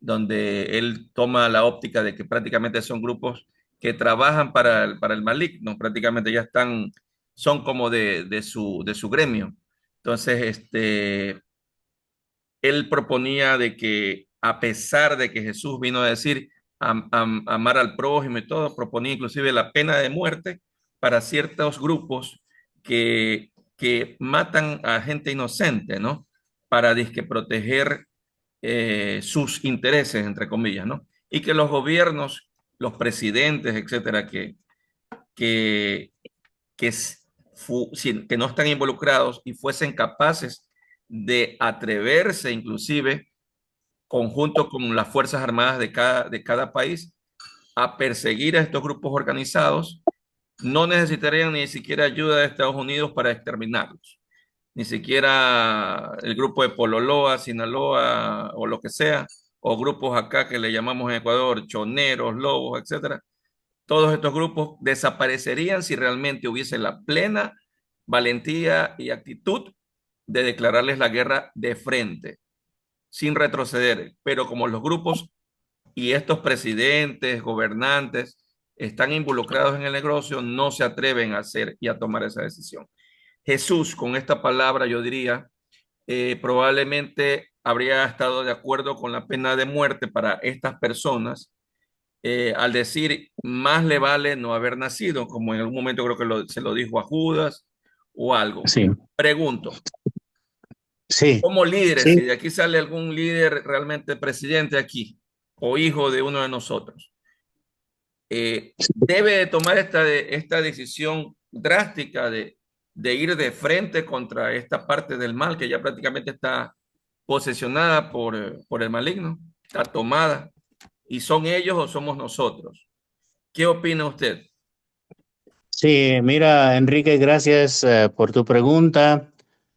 Donde él toma la óptica de que prácticamente son grupos que trabajan para el maligno, prácticamente ya están, son como de su gremio. Entonces, él proponía de que a pesar de que Jesús vino a decir amar al prójimo y todo, proponía inclusive la pena de muerte para ciertos grupos que matan a gente inocente, ¿no? Para disque proteger sus intereses, entre comillas, ¿no? Y que los gobiernos, los presidentes, etcétera, que, que, que no están involucrados y fuesen capaces de atreverse inclusive conjunto con las Fuerzas Armadas de cada país a perseguir a estos grupos organizados, no necesitarían ni siquiera ayuda de Estados Unidos para exterminarlos. Ni siquiera el grupo de Pololoa, Sinaloa o lo que sea, o grupos acá que le llamamos en Ecuador, choneros, lobos, etcétera. Todos estos grupos desaparecerían si realmente hubiese la plena valentía y actitud de declararles la guerra de frente, sin retroceder. Pero como los grupos y estos presidentes, gobernantes, están involucrados en el negocio, no se atreven a hacer y a tomar esa decisión. Jesús, con esta palabra, yo diría, probablemente habría estado de acuerdo con la pena de muerte para estas personas, al decir, más le vale no haber nacido, como en algún momento creo que se lo dijo a Judas o algo. Sí. Pregunto, Sí. como líderes, Sí. si de aquí sale algún líder realmente presidente aquí o hijo de uno de nosotros, debe de tomar esta decisión drástica de ir de frente contra esta parte del mal que ya prácticamente está posesionada por el maligno, está tomada, y son ellos o somos nosotros. ¿Qué opina usted? Sí, mira, Enrique, gracias por tu pregunta,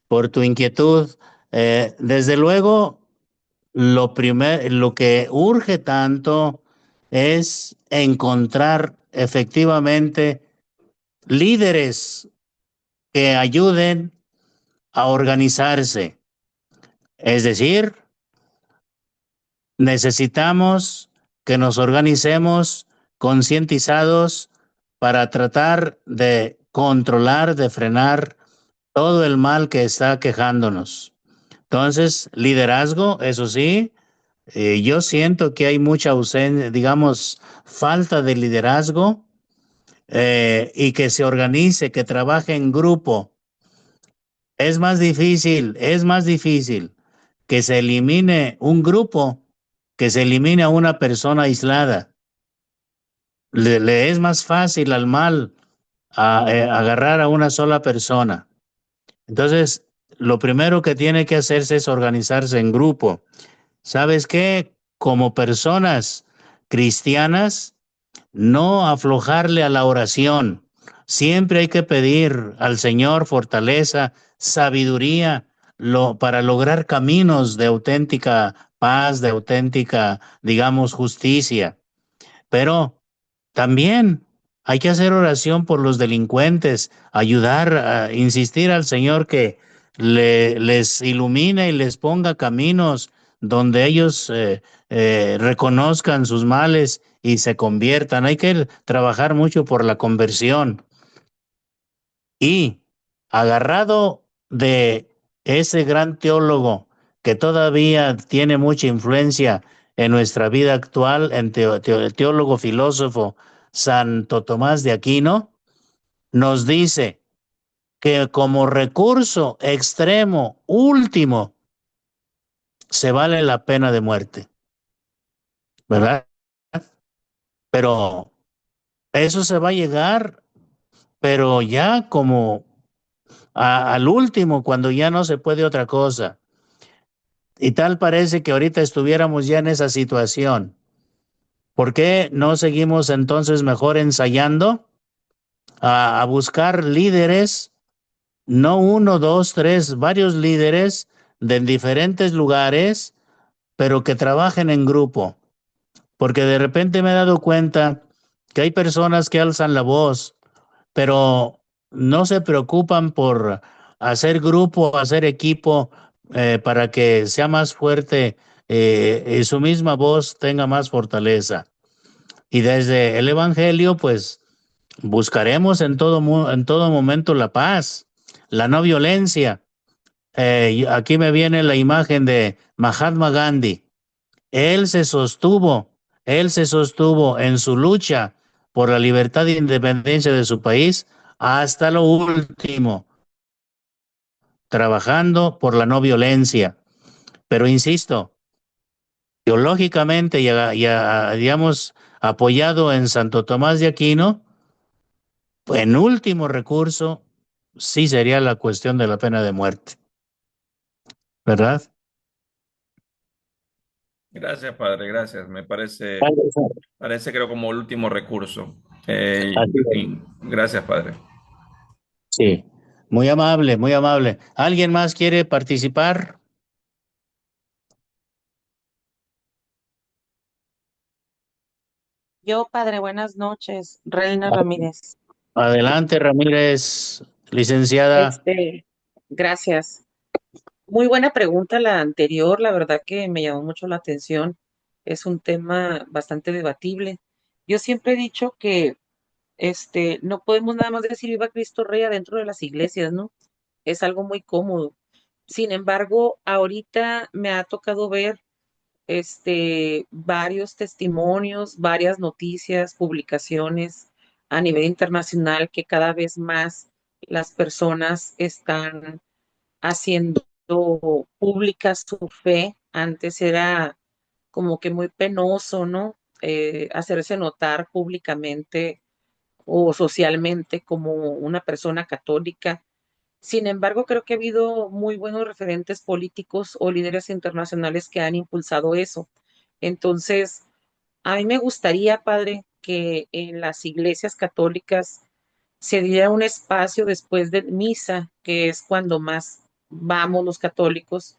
por tu inquietud. Desde luego, lo que urge tanto es encontrar efectivamente líderes que ayuden a organizarse. Es decir, necesitamos que nos organicemos concientizados para tratar de controlar, de frenar todo el mal que está quejándonos. Entonces, liderazgo, eso sí, yo siento que hay mucha ausencia, digamos, falta de liderazgo y que se organice, que trabaje en grupo. Es más difícil que se elimine un grupo que se elimine a una persona aislada. Le es más fácil al mal agarrar a una sola persona. Entonces, lo primero que tiene que hacerse es organizarse en grupo. ¿Sabes qué? Como personas cristianas, no aflojarle a la oración. Siempre hay que pedir al Señor fortaleza, sabiduría para lograr caminos de auténtica paz, de auténtica, digamos, justicia. Pero también hay que hacer oración por los delincuentes, ayudar, a insistir al Señor que les ilumine y les ponga caminos donde ellos reconozcan sus males y se conviertan. Hay que trabajar mucho por la conversión. Y agarrado de ese gran teólogo que todavía tiene mucha influencia en nuestra vida actual, el teólogo filósofo Santo Tomás de Aquino, nos dice que como recurso extremo último se vale la pena de muerte, ¿verdad? Pero eso se va a llegar, pero ya como al último, cuando ya no se puede otra cosa. Y tal parece que ahorita estuviéramos ya en esa situación. ¿Por qué no seguimos entonces mejor ensayando a buscar líderes, no uno, dos, tres, varios líderes de diferentes lugares, pero que trabajen en grupo? Porque de repente me he dado cuenta que hay personas que alzan la voz, pero no se preocupan por hacer grupo, hacer equipo para que sea más fuerte y su misma voz tenga más fortaleza. Y desde el Evangelio, pues buscaremos en todo momento la paz, la no violencia. Aquí me viene la imagen de Mahatma Gandhi. Él se sostuvo, él se sostuvo en su lucha por la libertad e independencia de su país hasta lo último, trabajando por la no violencia. Pero insisto, teológicamente digamos, apoyado en Santo Tomás de Aquino, en último recurso, sí sería la cuestión de la pena de muerte, ¿verdad? Gracias, padre, gracias. Me parece creo como el último recurso. Así es. Gracias, padre. Sí, muy amable, muy amable. ¿Alguien más quiere participar? Yo, padre, buenas noches. Reina Ramírez. Adelante, Ramírez, licenciada. Gracias. Muy buena pregunta la anterior, la verdad que me llamó mucho la atención. Es un tema bastante debatible. Yo siempre he dicho que no podemos nada más decir viva Cristo Rey adentro de las iglesias, ¿no? Es algo muy cómodo. Sin embargo, ahorita me ha tocado ver varios testimonios, varias noticias, publicaciones a nivel internacional que cada vez más las personas están haciendo pública su fe. Antes era como que muy penoso, ¿no? Hacerse notar públicamente o socialmente como una persona católica. Sin embargo, creo que ha habido muy buenos referentes políticos o líderes internacionales que han impulsado eso. Entonces, a mí me gustaría, padre, que en las iglesias católicas se diera un espacio después de misa, que es cuando más vamos los católicos,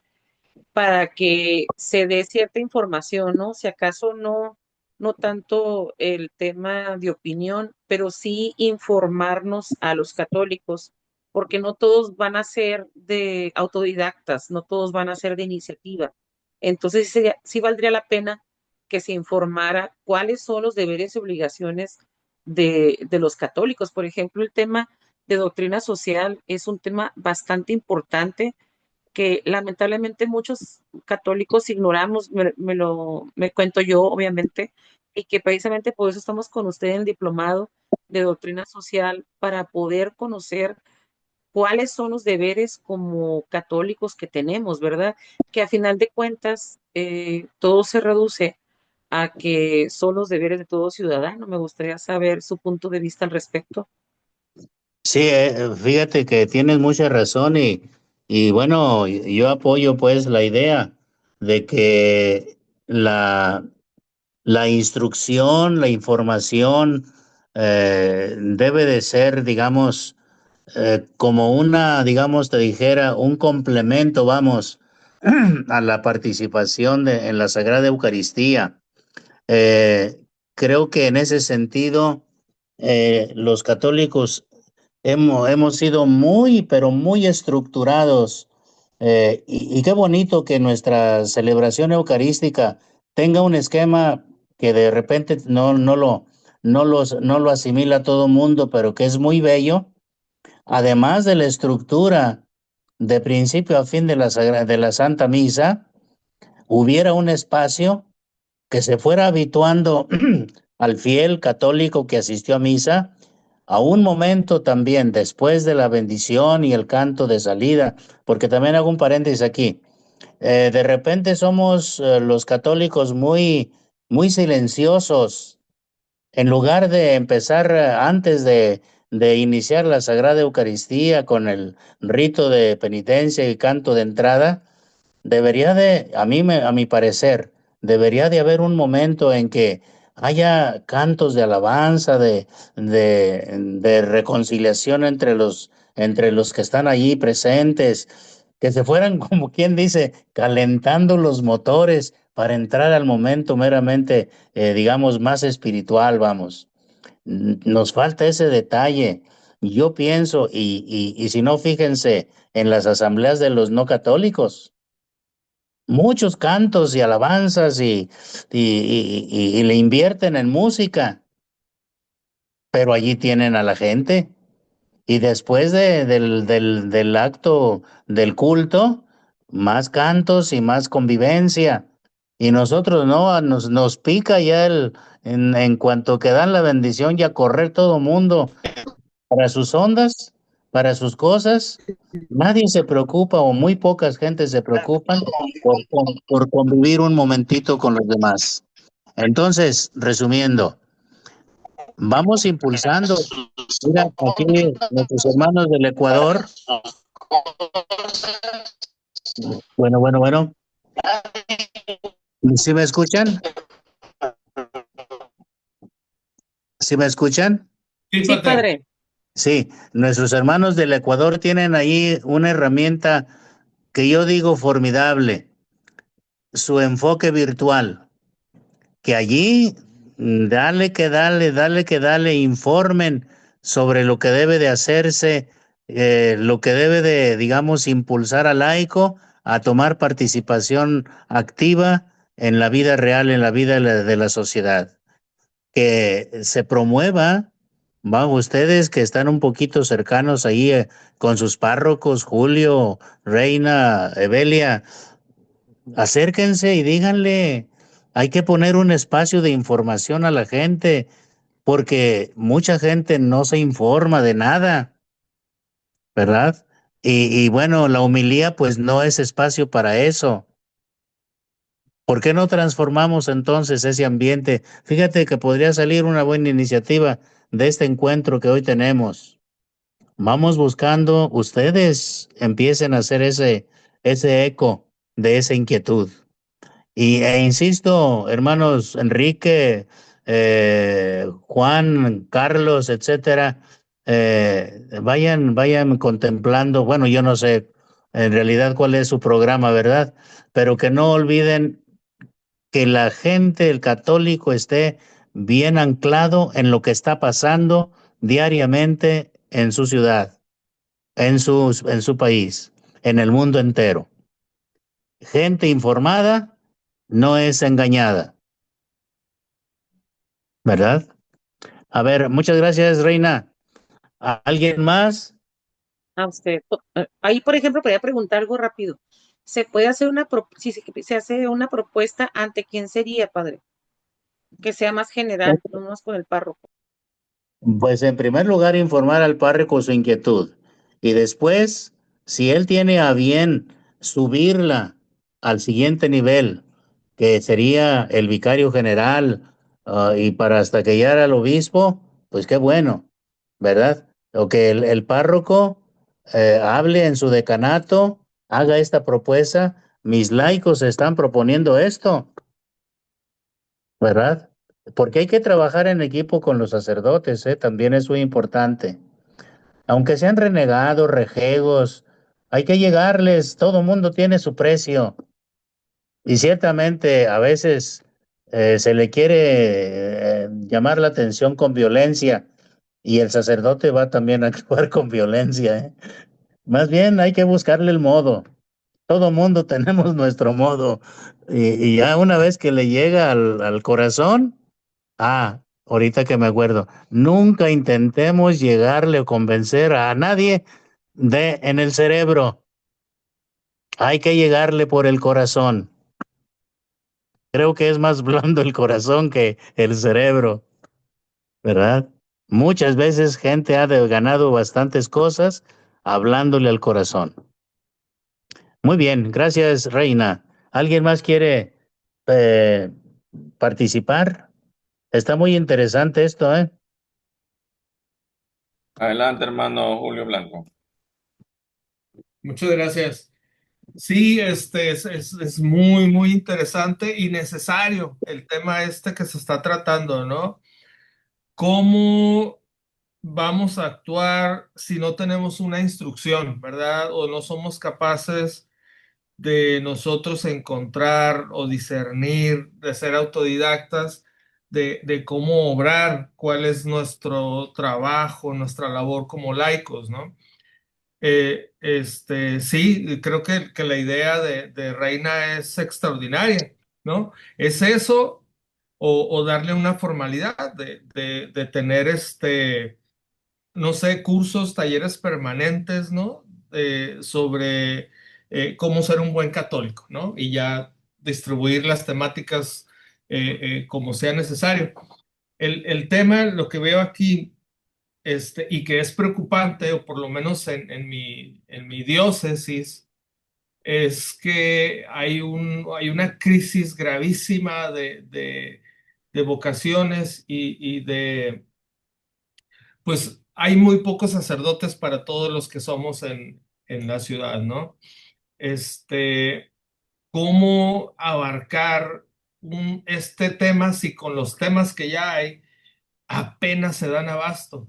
para que se dé cierta información, ¿no? Si acaso no tanto el tema de opinión, pero sí informarnos a los católicos, porque no todos van a ser de autodidactas, no todos van a ser de iniciativa. Entonces sí valdría la pena que se informara cuáles son los deberes y obligaciones de los católicos. Por ejemplo, el tema de doctrina social es un tema bastante importante que lamentablemente muchos católicos ignoramos, me cuento yo, obviamente, y que precisamente por eso estamos con usted en el diplomado de doctrina social, para poder conocer cuáles son los deberes como católicos que tenemos, ¿verdad? Que a final de cuentas todo se reduce a que son los deberes de todo ciudadano. Me gustaría saber su punto de vista al respecto. Sí, fíjate que tienes mucha razón y bueno, yo apoyo pues la idea de que la instrucción, la información debe de ser, digamos, como una, digamos, te dijera, un complemento, vamos, a la participación en la Sagrada Eucaristía. Eh, Creo que en ese sentido, los católicos hemos sido muy, pero muy estructurados. Y qué bonito que nuestra celebración eucarística tenga un esquema que de repente no lo asimila todo mundo, pero que es muy bello. Además de la estructura de principio a fin de la Santa Misa, hubiera un espacio que se fuera habituando al fiel católico que asistió a misa a un momento también después de la bendición y el canto de salida, porque también hago un paréntesis aquí. De repente somos los católicos muy silenciosos. En lugar de empezar antes de iniciar la Sagrada Eucaristía con el rito de penitencia y canto de entrada, debería de, a mi parecer, debería de haber un momento en que haya cantos de alabanza, de reconciliación entre los que están allí presentes, que se fueran, como quien dice, calentando los motores para entrar al momento meramente, digamos, más espiritual, vamos. Nos falta ese detalle. Yo pienso, y si no, fíjense en las asambleas de los no católicos, muchos cantos y alabanzas y le invierten en música, pero allí tienen a la gente. Y después del acto del culto, más cantos y más convivencia. Y nosotros no, nos pica ya en cuanto que dan la bendición y a correr todo mundo para sus ondas, para sus cosas. Nadie se preocupa o muy pocas gentes se preocupan por convivir un momentito con los demás. Entonces, resumiendo, vamos impulsando. Mira, aquí nuestros hermanos del Ecuador. Bueno. ¿Sí me escuchan? ¿Sí me escuchan? Sí, Sí, padre. padre. Sí, nuestros hermanos del Ecuador tienen ahí una herramienta que yo digo formidable, su enfoque virtual. Que allí dale que dale, informen sobre lo que debe de hacerse, lo que debe de, digamos, impulsar al laico a tomar participación activa en la vida real, en la vida de la sociedad. Que se promueva, vamos, ustedes que están un poquito cercanos ahí con sus párrocos, Julio, Reina, Evelia, acérquense y díganle, hay que poner un espacio de información a la gente, porque mucha gente no se informa de nada, ¿verdad? Y bueno, la homilía pues no es espacio para eso. ¿Por qué no transformamos entonces ese ambiente? Fíjate que podría salir una buena iniciativa de este encuentro que hoy tenemos. Vamos buscando, ustedes empiecen a hacer ese eco de esa inquietud. Insisto, hermanos Enrique, Juan, Carlos, etcétera, vayan contemplando, bueno, yo no sé en realidad cuál es su programa, ¿verdad? Pero que no olviden que la gente, el católico, esté bien anclado en lo que está pasando diariamente en su ciudad, en su país, en el mundo entero. Gente informada no es engañada, ¿verdad? A ver, muchas gracias, Reina. ¿Alguien más? A usted. Ahí, por ejemplo, podría preguntar algo rápido. ¿Se puede hacer si se hace una propuesta, ante quién sería, padre? Que sea más general, no más con el párroco. Pues en primer lugar, informar al párroco su inquietud. Y después, si él tiene a bien subirla al siguiente nivel, que sería el vicario general, y para hasta que llegara al obispo, pues qué bueno, ¿verdad? O que el párroco hable en su decanato, haga esta propuesta. Mis laicos están proponiendo esto, ¿verdad? Porque hay que trabajar en equipo con los sacerdotes, ¿eh? También es muy importante. Aunque sean renegados, rejegos, hay que llegarles, todo mundo tiene su precio. Y ciertamente a veces se le quiere llamar la atención con violencia y el sacerdote va también a actuar con violencia, ¿eh? Más bien hay que buscarle el modo. Todo mundo tenemos nuestro modo. Y ya una vez que le llega al corazón, ahorita que me acuerdo, nunca intentemos llegarle o convencer a nadie en el cerebro. Hay que llegarle por el corazón. Creo que es más blando el corazón que el cerebro, ¿verdad? Muchas veces gente ha ganado bastantes cosas hablándole al corazón. Muy bien, gracias, Reina. ¿Alguien más quiere eh, participar? Está muy interesante esto, ¿eh? Adelante, hermano Julio Blanco. Muchas gracias. Sí, es muy, muy interesante y necesario el tema este que se está tratando, ¿no? ¿Cómo vamos a actuar si no tenemos una instrucción, ¿verdad? O no somos capaces de nosotros encontrar o discernir, de ser autodidactas, de cómo obrar, cuál es nuestro trabajo, nuestra labor como laicos, ¿no? Sí, creo que la idea de Reina es extraordinaria, ¿no? Es eso o darle una formalidad de tener no sé, cursos, talleres permanentes, ¿no? Sobre cómo ser un buen católico, ¿no? Y ya distribuir las temáticas como sea necesario. El tema, lo que veo aquí, y que es preocupante, o por lo menos en mi diócesis, es que hay una crisis gravísima de vocaciones y pues hay muy pocos sacerdotes para todos los que somos en la ciudad, ¿no? Este, ¿Cómo abarcar este tema si con los temas que ya hay apenas se dan abasto?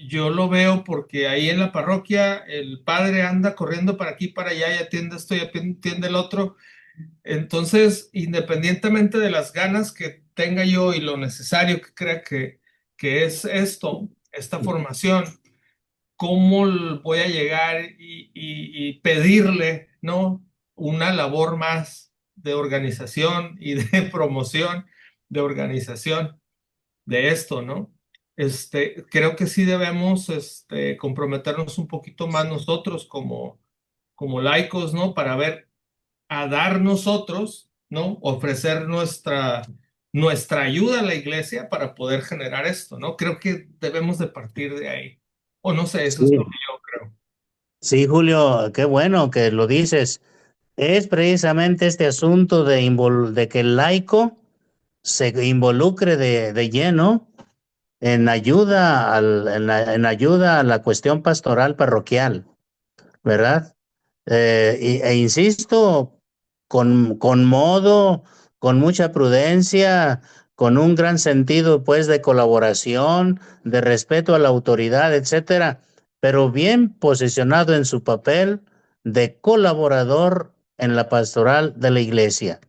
Yo lo veo porque ahí en la parroquia el padre anda corriendo para aquí, para allá y atiende esto y atiende el otro. Entonces, independientemente de las ganas que tenga yo y lo necesario que crea que es esta formación, ¿cómo voy a llegar y pedirle, ¿no? Una labor más de organización y de promoción, de organización de esto, ¿no? Creo que sí debemos comprometernos un poquito más nosotros como laicos, ¿no? Para ver, a dar nosotros, ¿no? Ofrecer nuestra ayuda a la iglesia para poder generar esto, ¿no? Creo que debemos de partir de ahí. O no sé, eso es lo Sí, que yo creo. sí, Julio, qué bueno que lo dices. Es precisamente este asunto de que el laico se involucre de lleno en ayuda en ayuda a la cuestión pastoral parroquial, ¿verdad? E insisto, con modo, con mucha prudencia, con un gran sentido, pues, de colaboración, de respeto a la autoridad, etcétera, pero bien posicionado en su papel de colaborador en la pastoral de la iglesia.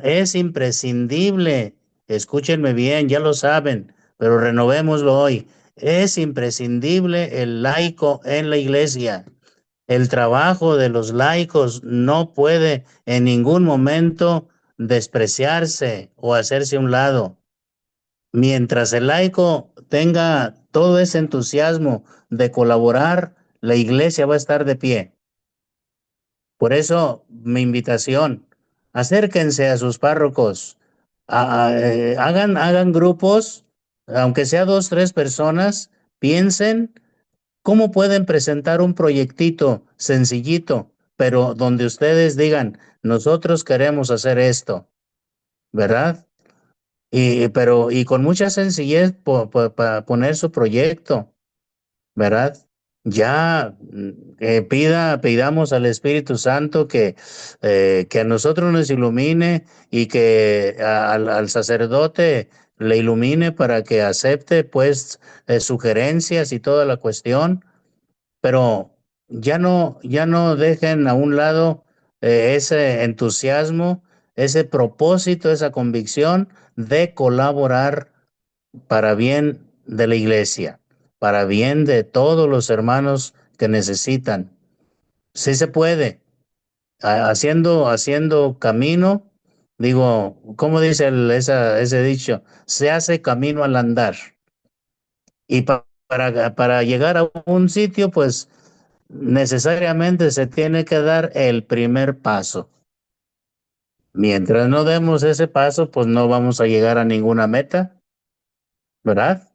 Es imprescindible, escúchenme bien, ya lo saben, pero renovémoslo hoy. Es imprescindible el laico en la iglesia. El trabajo de los laicos no puede en ningún momento despreciarse o hacerse a un lado. Mientras el laico tenga todo ese entusiasmo de colaborar, la iglesia va a estar de pie. Por eso, mi invitación, acérquense a sus párrocos, hagan grupos, aunque sea dos, tres personas, piensen cómo pueden presentar un proyectito sencillito, pero donde ustedes digan, nosotros queremos hacer esto, ¿verdad? Y con mucha sencillez para poner su proyecto, ¿verdad? Ya pidamos al Espíritu Santo que a nosotros nos ilumine y que al sacerdote le ilumine para que acepte pues sugerencias y toda la cuestión, pero ya no dejen a un lado ese entusiasmo, ese propósito, esa convicción de colaborar para bien de la iglesia, para bien de todos los hermanos que necesitan. Sí se puede, haciendo camino, digo, ¿cómo dice ese dicho? Se hace camino al andar. Y para llegar a un sitio, pues necesariamente se tiene que dar el primer paso. Mientras no demos ese paso, pues no vamos a llegar a ninguna meta, ¿verdad?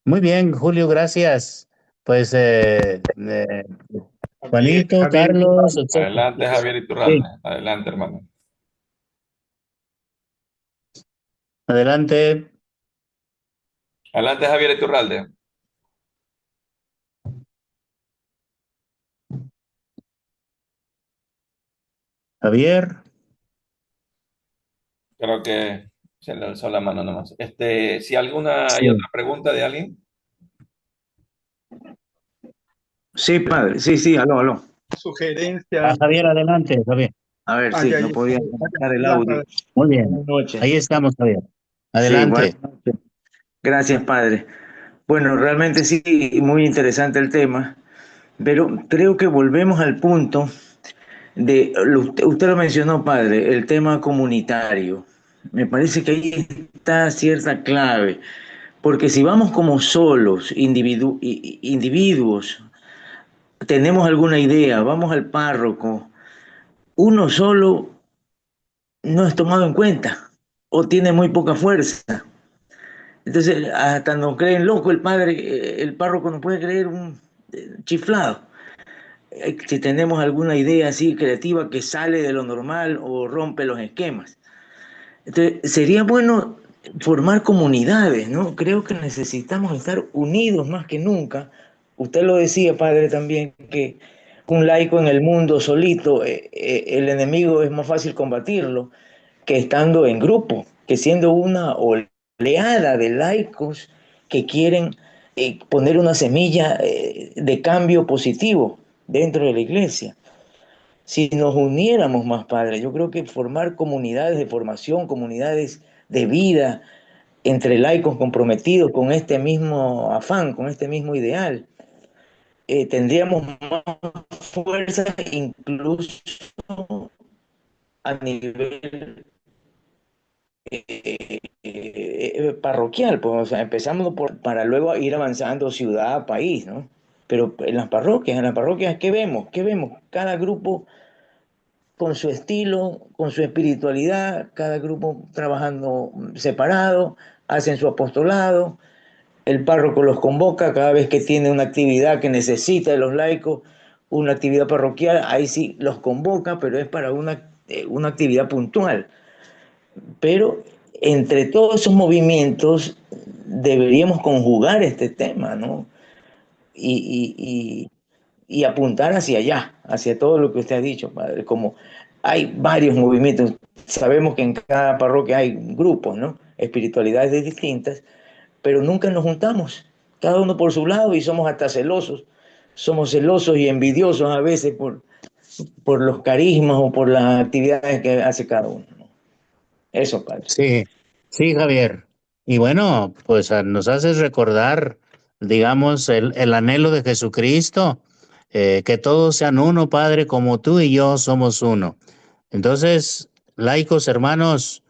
Muy bien, Julio, gracias. Pues Javier, Juanito, Javier, Carlos, etcétera. Adelante, Javier Iturralde. Sí, Adelante, hermano. adelante, Adelante, Javier Iturralde. Javier. Creo que se le alzó la mano nomás. Si hay Sí. otra pregunta de alguien. Sí, padre, sí, sí, aló, aló. sugerencias. Javier, adelante, Javier. A ver, sí, Ya, no ya. podía conectar el audio. Muy bien. Buenas noches. Ahí estamos, Javier. Sí, buenas Adelante. noches. Gracias, padre. Bueno, realmente sí, muy interesante el tema, pero creo que volvemos al punto usted lo mencionó, padre, el tema comunitario. Me parece que ahí está cierta clave, porque si vamos como solos, individuos, tenemos alguna idea, vamos al párroco, uno solo no es tomado en cuenta o tiene muy poca fuerza. Entonces, hasta nos creen loco el padre, el párroco nos puede creer un chiflado. Si tenemos alguna idea así creativa que sale de lo normal o rompe los esquemas. Entonces, sería bueno formar comunidades, ¿no? Creo que necesitamos estar unidos más que nunca. Usted lo decía, padre, también, que un laico en el mundo solito, el enemigo es más fácil combatirlo que estando en grupo, que siendo una oleada de laicos que quieren poner una semilla de cambio positivo dentro de la iglesia. Si nos uniéramos más, padre, yo creo que formar comunidades de formación, comunidades de vida entre laicos comprometidos con este mismo afán, con este mismo ideal, tendríamos más fuerza incluso a nivel parroquial, pues, o sea, empezamos para luego ir avanzando ciudad a país, ¿no? Pero en las parroquias, ¿qué vemos? ¿Qué vemos? Cada grupo con su estilo, con su espiritualidad, cada grupo trabajando separado, hacen su apostolado, el párroco los convoca cada vez que tiene una actividad que necesita de los laicos, una actividad parroquial, ahí sí los convoca, pero es para una actividad puntual. Pero entre todos esos movimientos deberíamos conjugar este tema, ¿no? Y, y apuntar hacia allá, hacia todo lo que usted ha dicho, padre. Como hay varios movimientos, sabemos que en cada parroquia hay grupos, ¿no? Espiritualidades distintas, pero nunca nos juntamos, cada uno por su lado y somos hasta celosos. Somos celosos y envidiosos a veces por los carismas o por las actividades que hace cada uno, ¿no? Eso, padre. Sí, sí, Javier. Y bueno, pues nos haces recordar, digamos, el anhelo de Jesucristo, que todos sean uno, Padre, como tú y yo somos uno. Entonces, laicos, hermanos,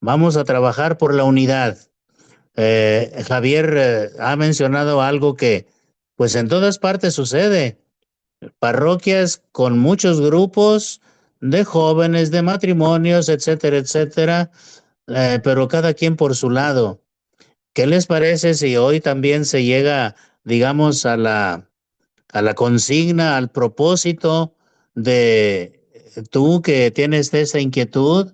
vamos a trabajar por la unidad. Javier ha mencionado algo que, pues en todas partes sucede. Parroquias con muchos grupos de jóvenes, de matrimonios, etcétera, etcétera, pero cada quien por su lado. ¿Qué les parece si hoy también se llega, digamos, a la consigna, al propósito de tú que tienes esa inquietud,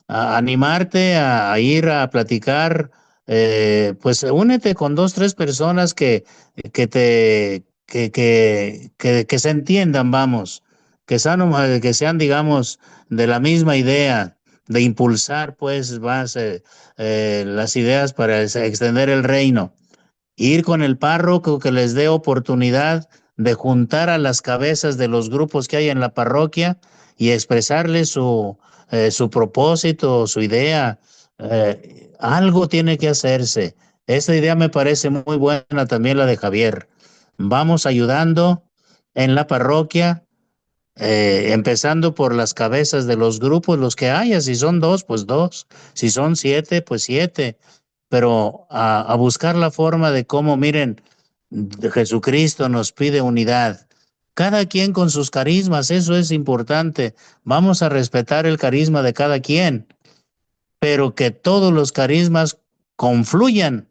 a animarte a ir a platicar? Pues únete con dos, tres personas que te que se entiendan, vamos, que sean, digamos, de la misma idea, de impulsar, pues, más las ideas para extender el reino. Ir con el párroco que les dé oportunidad de juntar a las cabezas de los grupos que hay en la parroquia y expresarles su propósito, su idea. Algo tiene que hacerse. Esta idea me parece muy buena también la de Javier. Vamos ayudando en la parroquia, empezando por las cabezas de los grupos, los que haya. Si son dos, pues dos. Si son siete, pues siete. Pero a buscar la forma de cómo, miren, Jesucristo nos pide unidad. Cada quien con sus carismas, eso es importante. Vamos a respetar el carisma de cada quien, pero que todos los carismas confluyan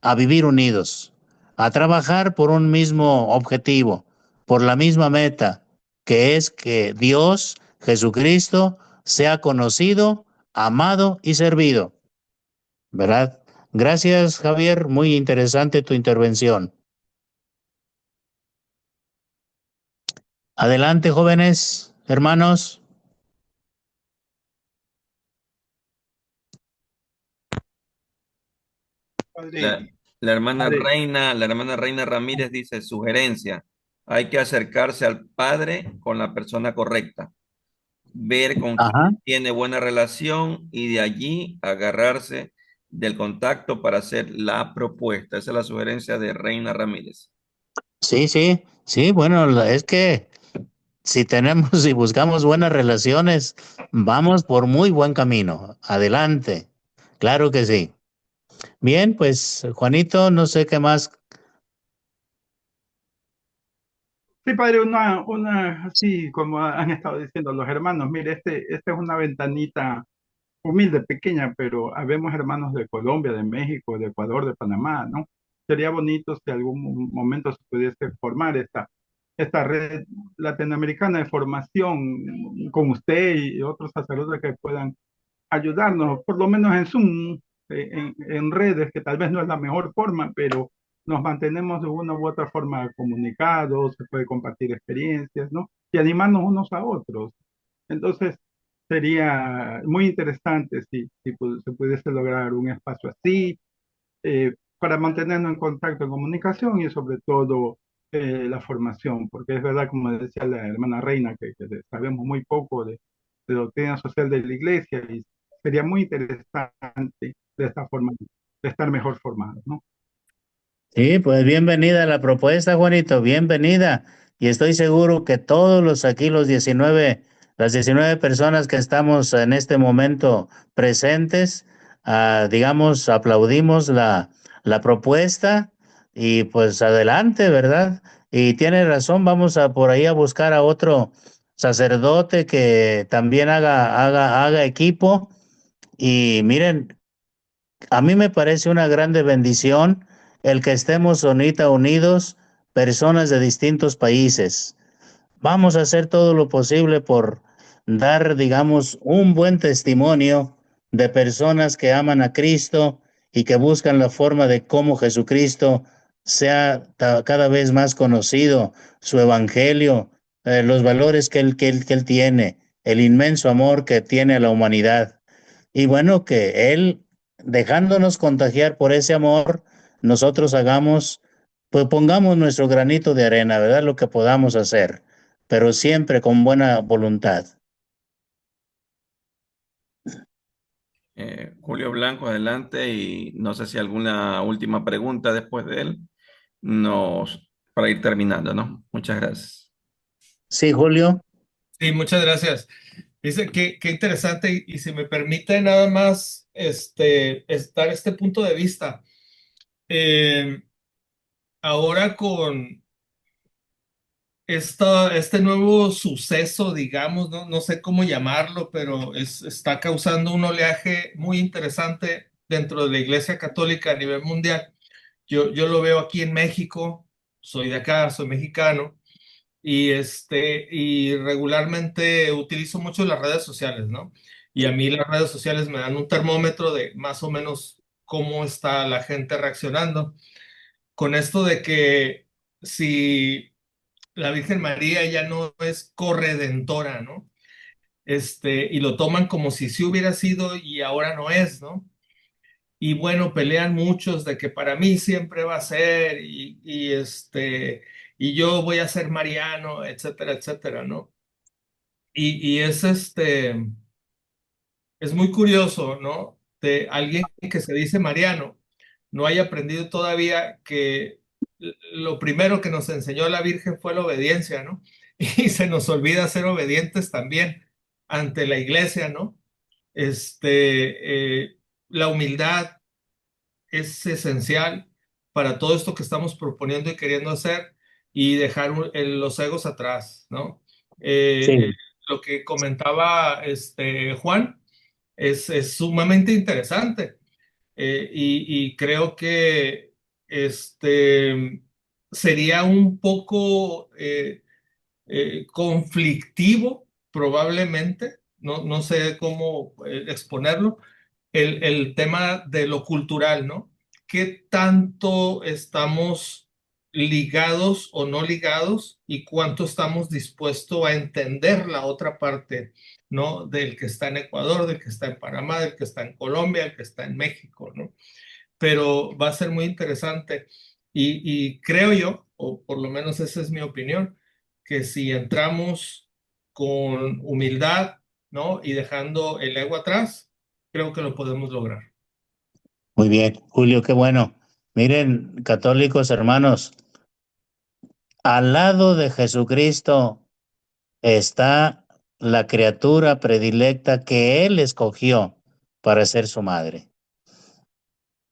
a vivir unidos, a trabajar por un mismo objetivo, por la misma meta, que es que Dios, Jesucristo, sea conocido, amado y servido. ¿Verdad? Gracias, Javier. Muy interesante tu intervención. Adelante, jóvenes, hermanos. La, la hermana Reina Ramírez dice, sugerencia, hay que acercarse al padre con la persona correcta, ver con Ajá. quién tiene buena relación y de allí agarrarse del contacto para hacer la propuesta. Esa es la sugerencia de Reina Ramírez. Sí, sí, sí, bueno, es que si tenemos y buscamos buenas relaciones, vamos por muy buen camino. Adelante. Claro que sí. Bien, pues Juanito, no sé qué más. Sí, padre, así como han estado diciendo los hermanos, mire, esta es una ventanita humilde, pequeña, pero habemos hermanos de Colombia, de México, de Ecuador, de Panamá, ¿no? Sería bonito si algún momento se pudiese formar esta red latinoamericana de formación con usted y otros sacerdotes que puedan ayudarnos, por lo menos en Zoom, en redes, que tal vez no es la mejor forma, pero nos mantenemos de una u otra forma comunicados, se puede compartir experiencias, ¿no? Y animarnos unos a otros. Entonces, sería muy interesante si se pudiese lograr un espacio así, para mantenernos en contacto, en comunicación y sobre todo la formación, porque es verdad, como decía la hermana Reina, que sabemos muy poco de doctrina social de la iglesia y sería muy interesante de esta forma de estar mejor formados, ¿no? Sí, pues bienvenida a la propuesta, Juanito, bienvenida. Y estoy seguro que todos los aquí, las 19 personas que estamos en este momento presentes, digamos, aplaudimos la propuesta y pues adelante, ¿verdad? Y tiene razón, vamos a por ahí a buscar a otro sacerdote que también haga equipo. Y miren, a mí me parece una grande bendición el que estemos ahorita unidos, personas de distintos países. Vamos a hacer todo lo posible por dar, digamos, un buen testimonio de personas que aman a Cristo y que buscan la forma de cómo Jesucristo sea cada vez más conocido, su evangelio, los valores que él tiene, el inmenso amor que tiene a la humanidad. Y bueno, que Él, dejándonos contagiar por ese amor, nosotros hagamos, pues pongamos nuestro granito de arena, ¿verdad? Lo que podamos hacer, pero siempre con buena voluntad. Julio Blanco, adelante y no sé si alguna última pregunta después de él, para ir terminando, ¿no? Muchas gracias. Sí, Julio. Sí, muchas gracias. Dice que qué interesante y si me permite nada más dar este punto de vista. Eh, Ahora con este nuevo suceso, digamos, no sé cómo llamarlo, pero está causando un oleaje muy interesante dentro de la Iglesia Católica a nivel mundial. Yo lo veo aquí en México, soy de acá, soy mexicano, y regularmente utilizo mucho las redes sociales, ¿no? Y a mí las redes sociales me dan un termómetro de más o menos cómo está la gente reaccionando. Con esto de que si la Virgen María ya no es corredentora, ¿no? Y lo toman como si sí hubiera sido y ahora no es, ¿no? y bueno, pelean muchos de que para mí siempre va a ser y yo voy a ser mariano, etcétera, etcétera, ¿no? Y es muy curioso, ¿no? De alguien que se dice mariano, no haya aprendido todavía que lo primero que nos enseñó la Virgen fue la obediencia, ¿no? Y se nos olvida ser obedientes también ante la iglesia, ¿no? La humildad es esencial para todo esto que estamos proponiendo y queriendo hacer y dejar los egos atrás, ¿no? Eh, eh, Sí, lo que comentaba Juan es sumamente interesante y creo que sería un poco conflictivo, probablemente, no sé cómo exponerlo, el tema de lo cultural, ¿no? ¿Qué tanto estamos ligados o no ligados y cuánto estamos dispuestos a entender la otra parte, ¿no? Del que está en Ecuador, del que está en Panamá, del que está en Colombia, del que está en México, ¿no? Pero va a ser muy interesante y creo yo, o por lo menos esa es mi opinión, que si entramos con humildad, ¿no? Y dejando el ego atrás, creo que lo podemos lograr. Muy bien, Julio, qué bueno. Miren, católicos hermanos, al lado de Jesucristo está la criatura predilecta que Él escogió para ser su madre.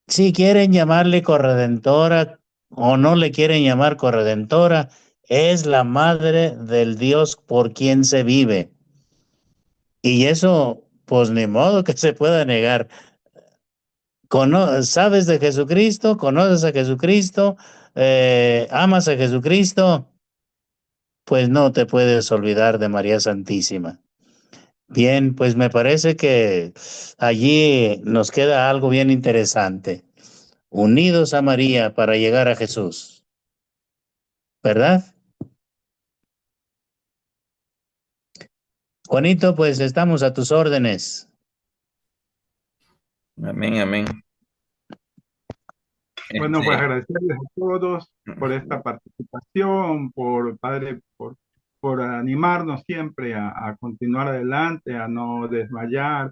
Si quieren llamarle corredentora o no le quieren llamar corredentora, es la madre del Dios por quien se vive. Y eso, pues ni modo que se pueda negar. ¿Sabes de Jesucristo? ¿Conoces a Jesucristo? ¿Amas a Jesucristo? Pues no te puedes olvidar de María Santísima. Bien, pues me parece que allí nos queda algo bien interesante. Unidos a María para llegar a Jesús, ¿verdad? Juanito, pues estamos a tus órdenes. Amén, amén. Bueno, pues Este, agradecerles a todos por esta participación, Padre, por animarnos siempre a continuar adelante, a no desmayar,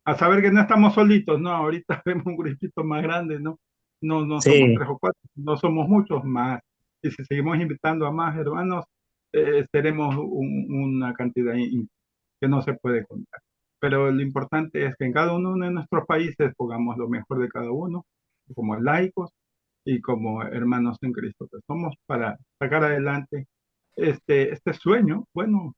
a saber que no estamos solitos, ¿no? Ahorita vemos un grupito más grande, ¿no? No somos Sí, 3 o 4, no somos muchos más. Y si seguimos invitando a más hermanos, seremos una cantidad que no se puede contar. Pero lo importante es que en cada uno de nuestros países pongamos lo mejor de cada uno, como laicos y como hermanos en Cristo, que somos para sacar adelante este sueño, bueno,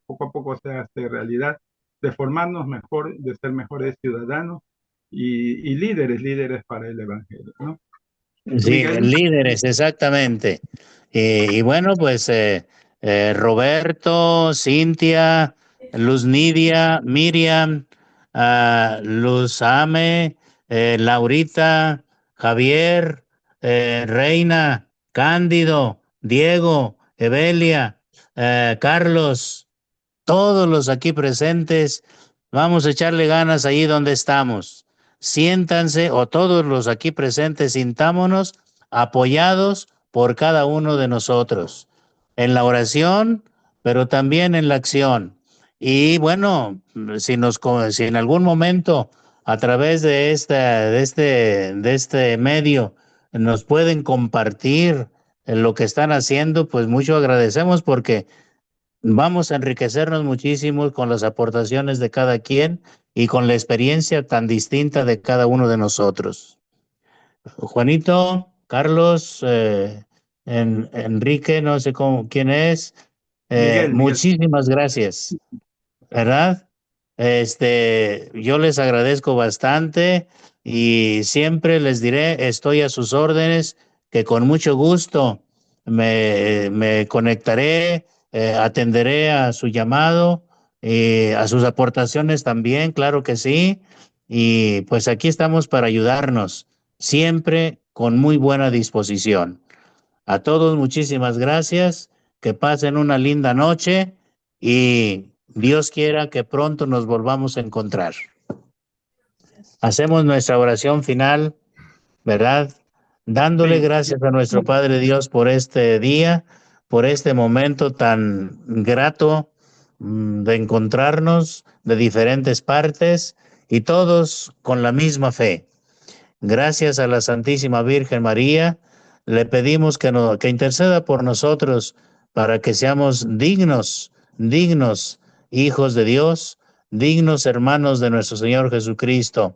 poco a poco se hace realidad, de formarnos mejor, de ser mejores ciudadanos y líderes para el Evangelio, ¿no? sí, Miguel, líderes, exactamente. Y bueno, pues Roberto, Cintia, Luz Nidia, Miriam, Luz Ame, Laurita, Javier, Reina, Cándido, Diego, Evelia, Carlos, todos los aquí presentes, vamos a echarle ganas ahí donde estamos. Siéntanse o todos los aquí presentes, sintámonos apoyados por cada uno de nosotros en la oración, pero también en la acción. Y bueno, si en algún momento a través de este medio nos pueden compartir lo que están haciendo, pues mucho agradecemos porque vamos a enriquecernos muchísimo con las aportaciones de cada quien y con la experiencia tan distinta de cada uno de nosotros. Juanito, Carlos, Enrique, no sé quién es, Miguel. muchísimas gracias. ¿Verdad? Yo les agradezco bastante y siempre les diré, estoy a sus órdenes, que con mucho gusto me conectaré, atenderé a su llamado, a sus aportaciones también, claro que sí. Y pues aquí estamos para ayudarnos, siempre con muy buena disposición. A todos muchísimas gracias, que pasen una linda noche y Dios quiera que pronto nos volvamos a encontrar. hacemos nuestra oración final, ¿verdad? Dándole Sí. gracias a nuestro Padre Dios por este día, por este momento tan grato de encontrarnos de diferentes partes y todos con la misma fe. Gracias a la Santísima Virgen María, le pedimos que interceda por nosotros para que seamos dignos hijos de Dios, dignos hermanos de nuestro Señor Jesucristo.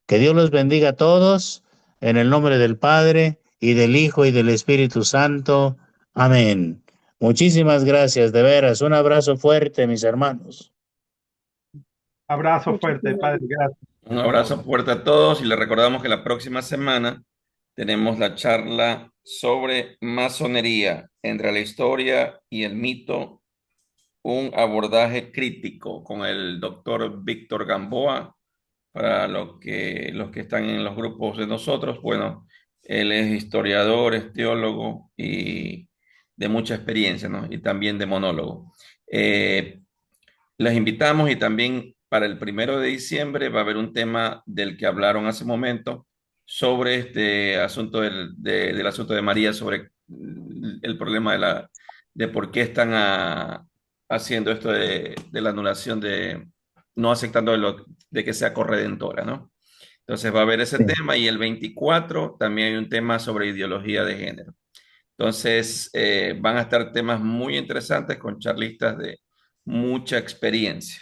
Que Dios los bendiga a todos, en el nombre del Padre, y del Hijo, y del Espíritu Santo. Amén. Muchísimas gracias, de veras. Un abrazo fuerte, mis hermanos. Abrazo Muchas fuerte, Padre. Gracias. Un abrazo fuerte a todos y les recordamos que la próxima semana tenemos la charla sobre masonería, entre la historia y el mito, un abordaje crítico con el doctor Víctor Gamboa. Para los que están en los grupos de nosotros, bueno, él es historiador, es teólogo y de mucha experiencia, ¿no? Y también de monólogo. Les invitamos y también para el 1 de diciembre va a haber un tema del que hablaron hace un momento sobre este asunto del asunto de María, sobre el problema de por qué están haciendo esto de la anulación no aceptando de que sea corredentora, ¿no? Entonces va a haber ese Sí. tema y el 24 también hay un tema sobre ideología de género. Entonces van a estar temas muy interesantes con charlistas de mucha experiencia.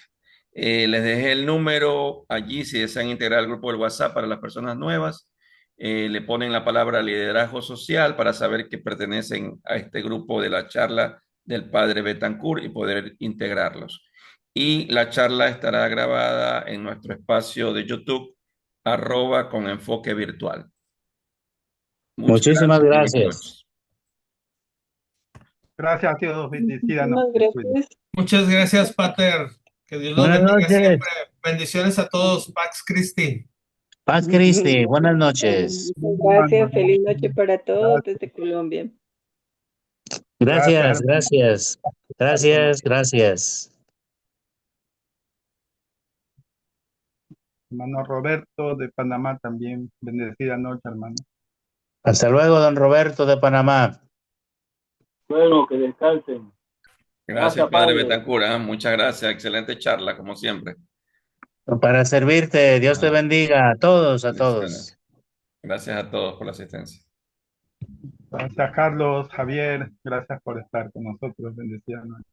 Les dejé el número allí si desean integrar el grupo del WhatsApp para las personas nuevas. Le ponen la palabra liderazgo social para saber que pertenecen a este grupo de la charla del padre Betancourt y poder integrarlos. Y la charla estará grabada en nuestro espacio de YouTube, @con enfoque virtual. Muchas Muchísimas gracias y buenas gracias. noches. Gracias a Dios. Bendecídanos. Muchísimas gracias. Muchas gracias, Pater. Que Dios los Buenas bendiga noches. siempre. Bendiciones a todos. Pax Christi. Paz Cristi, buenas noches. Muchas gracias. Feliz noche para todos desde Colombia. Gracias, Gracias. gracias. Hermano Roberto de Panamá también. Bendecida noche, hermano. Hasta luego, don Roberto de Panamá. Bueno, que descansen. Gracias, padre Padre. Betancourt. Muchas gracias. Excelente charla, como siempre. Para servirte, Dios te bendiga a todos, Bendiciones. Gracias a todos por la asistencia. Gracias, Carlos, Javier. Gracias por estar con nosotros. Bendecida noche.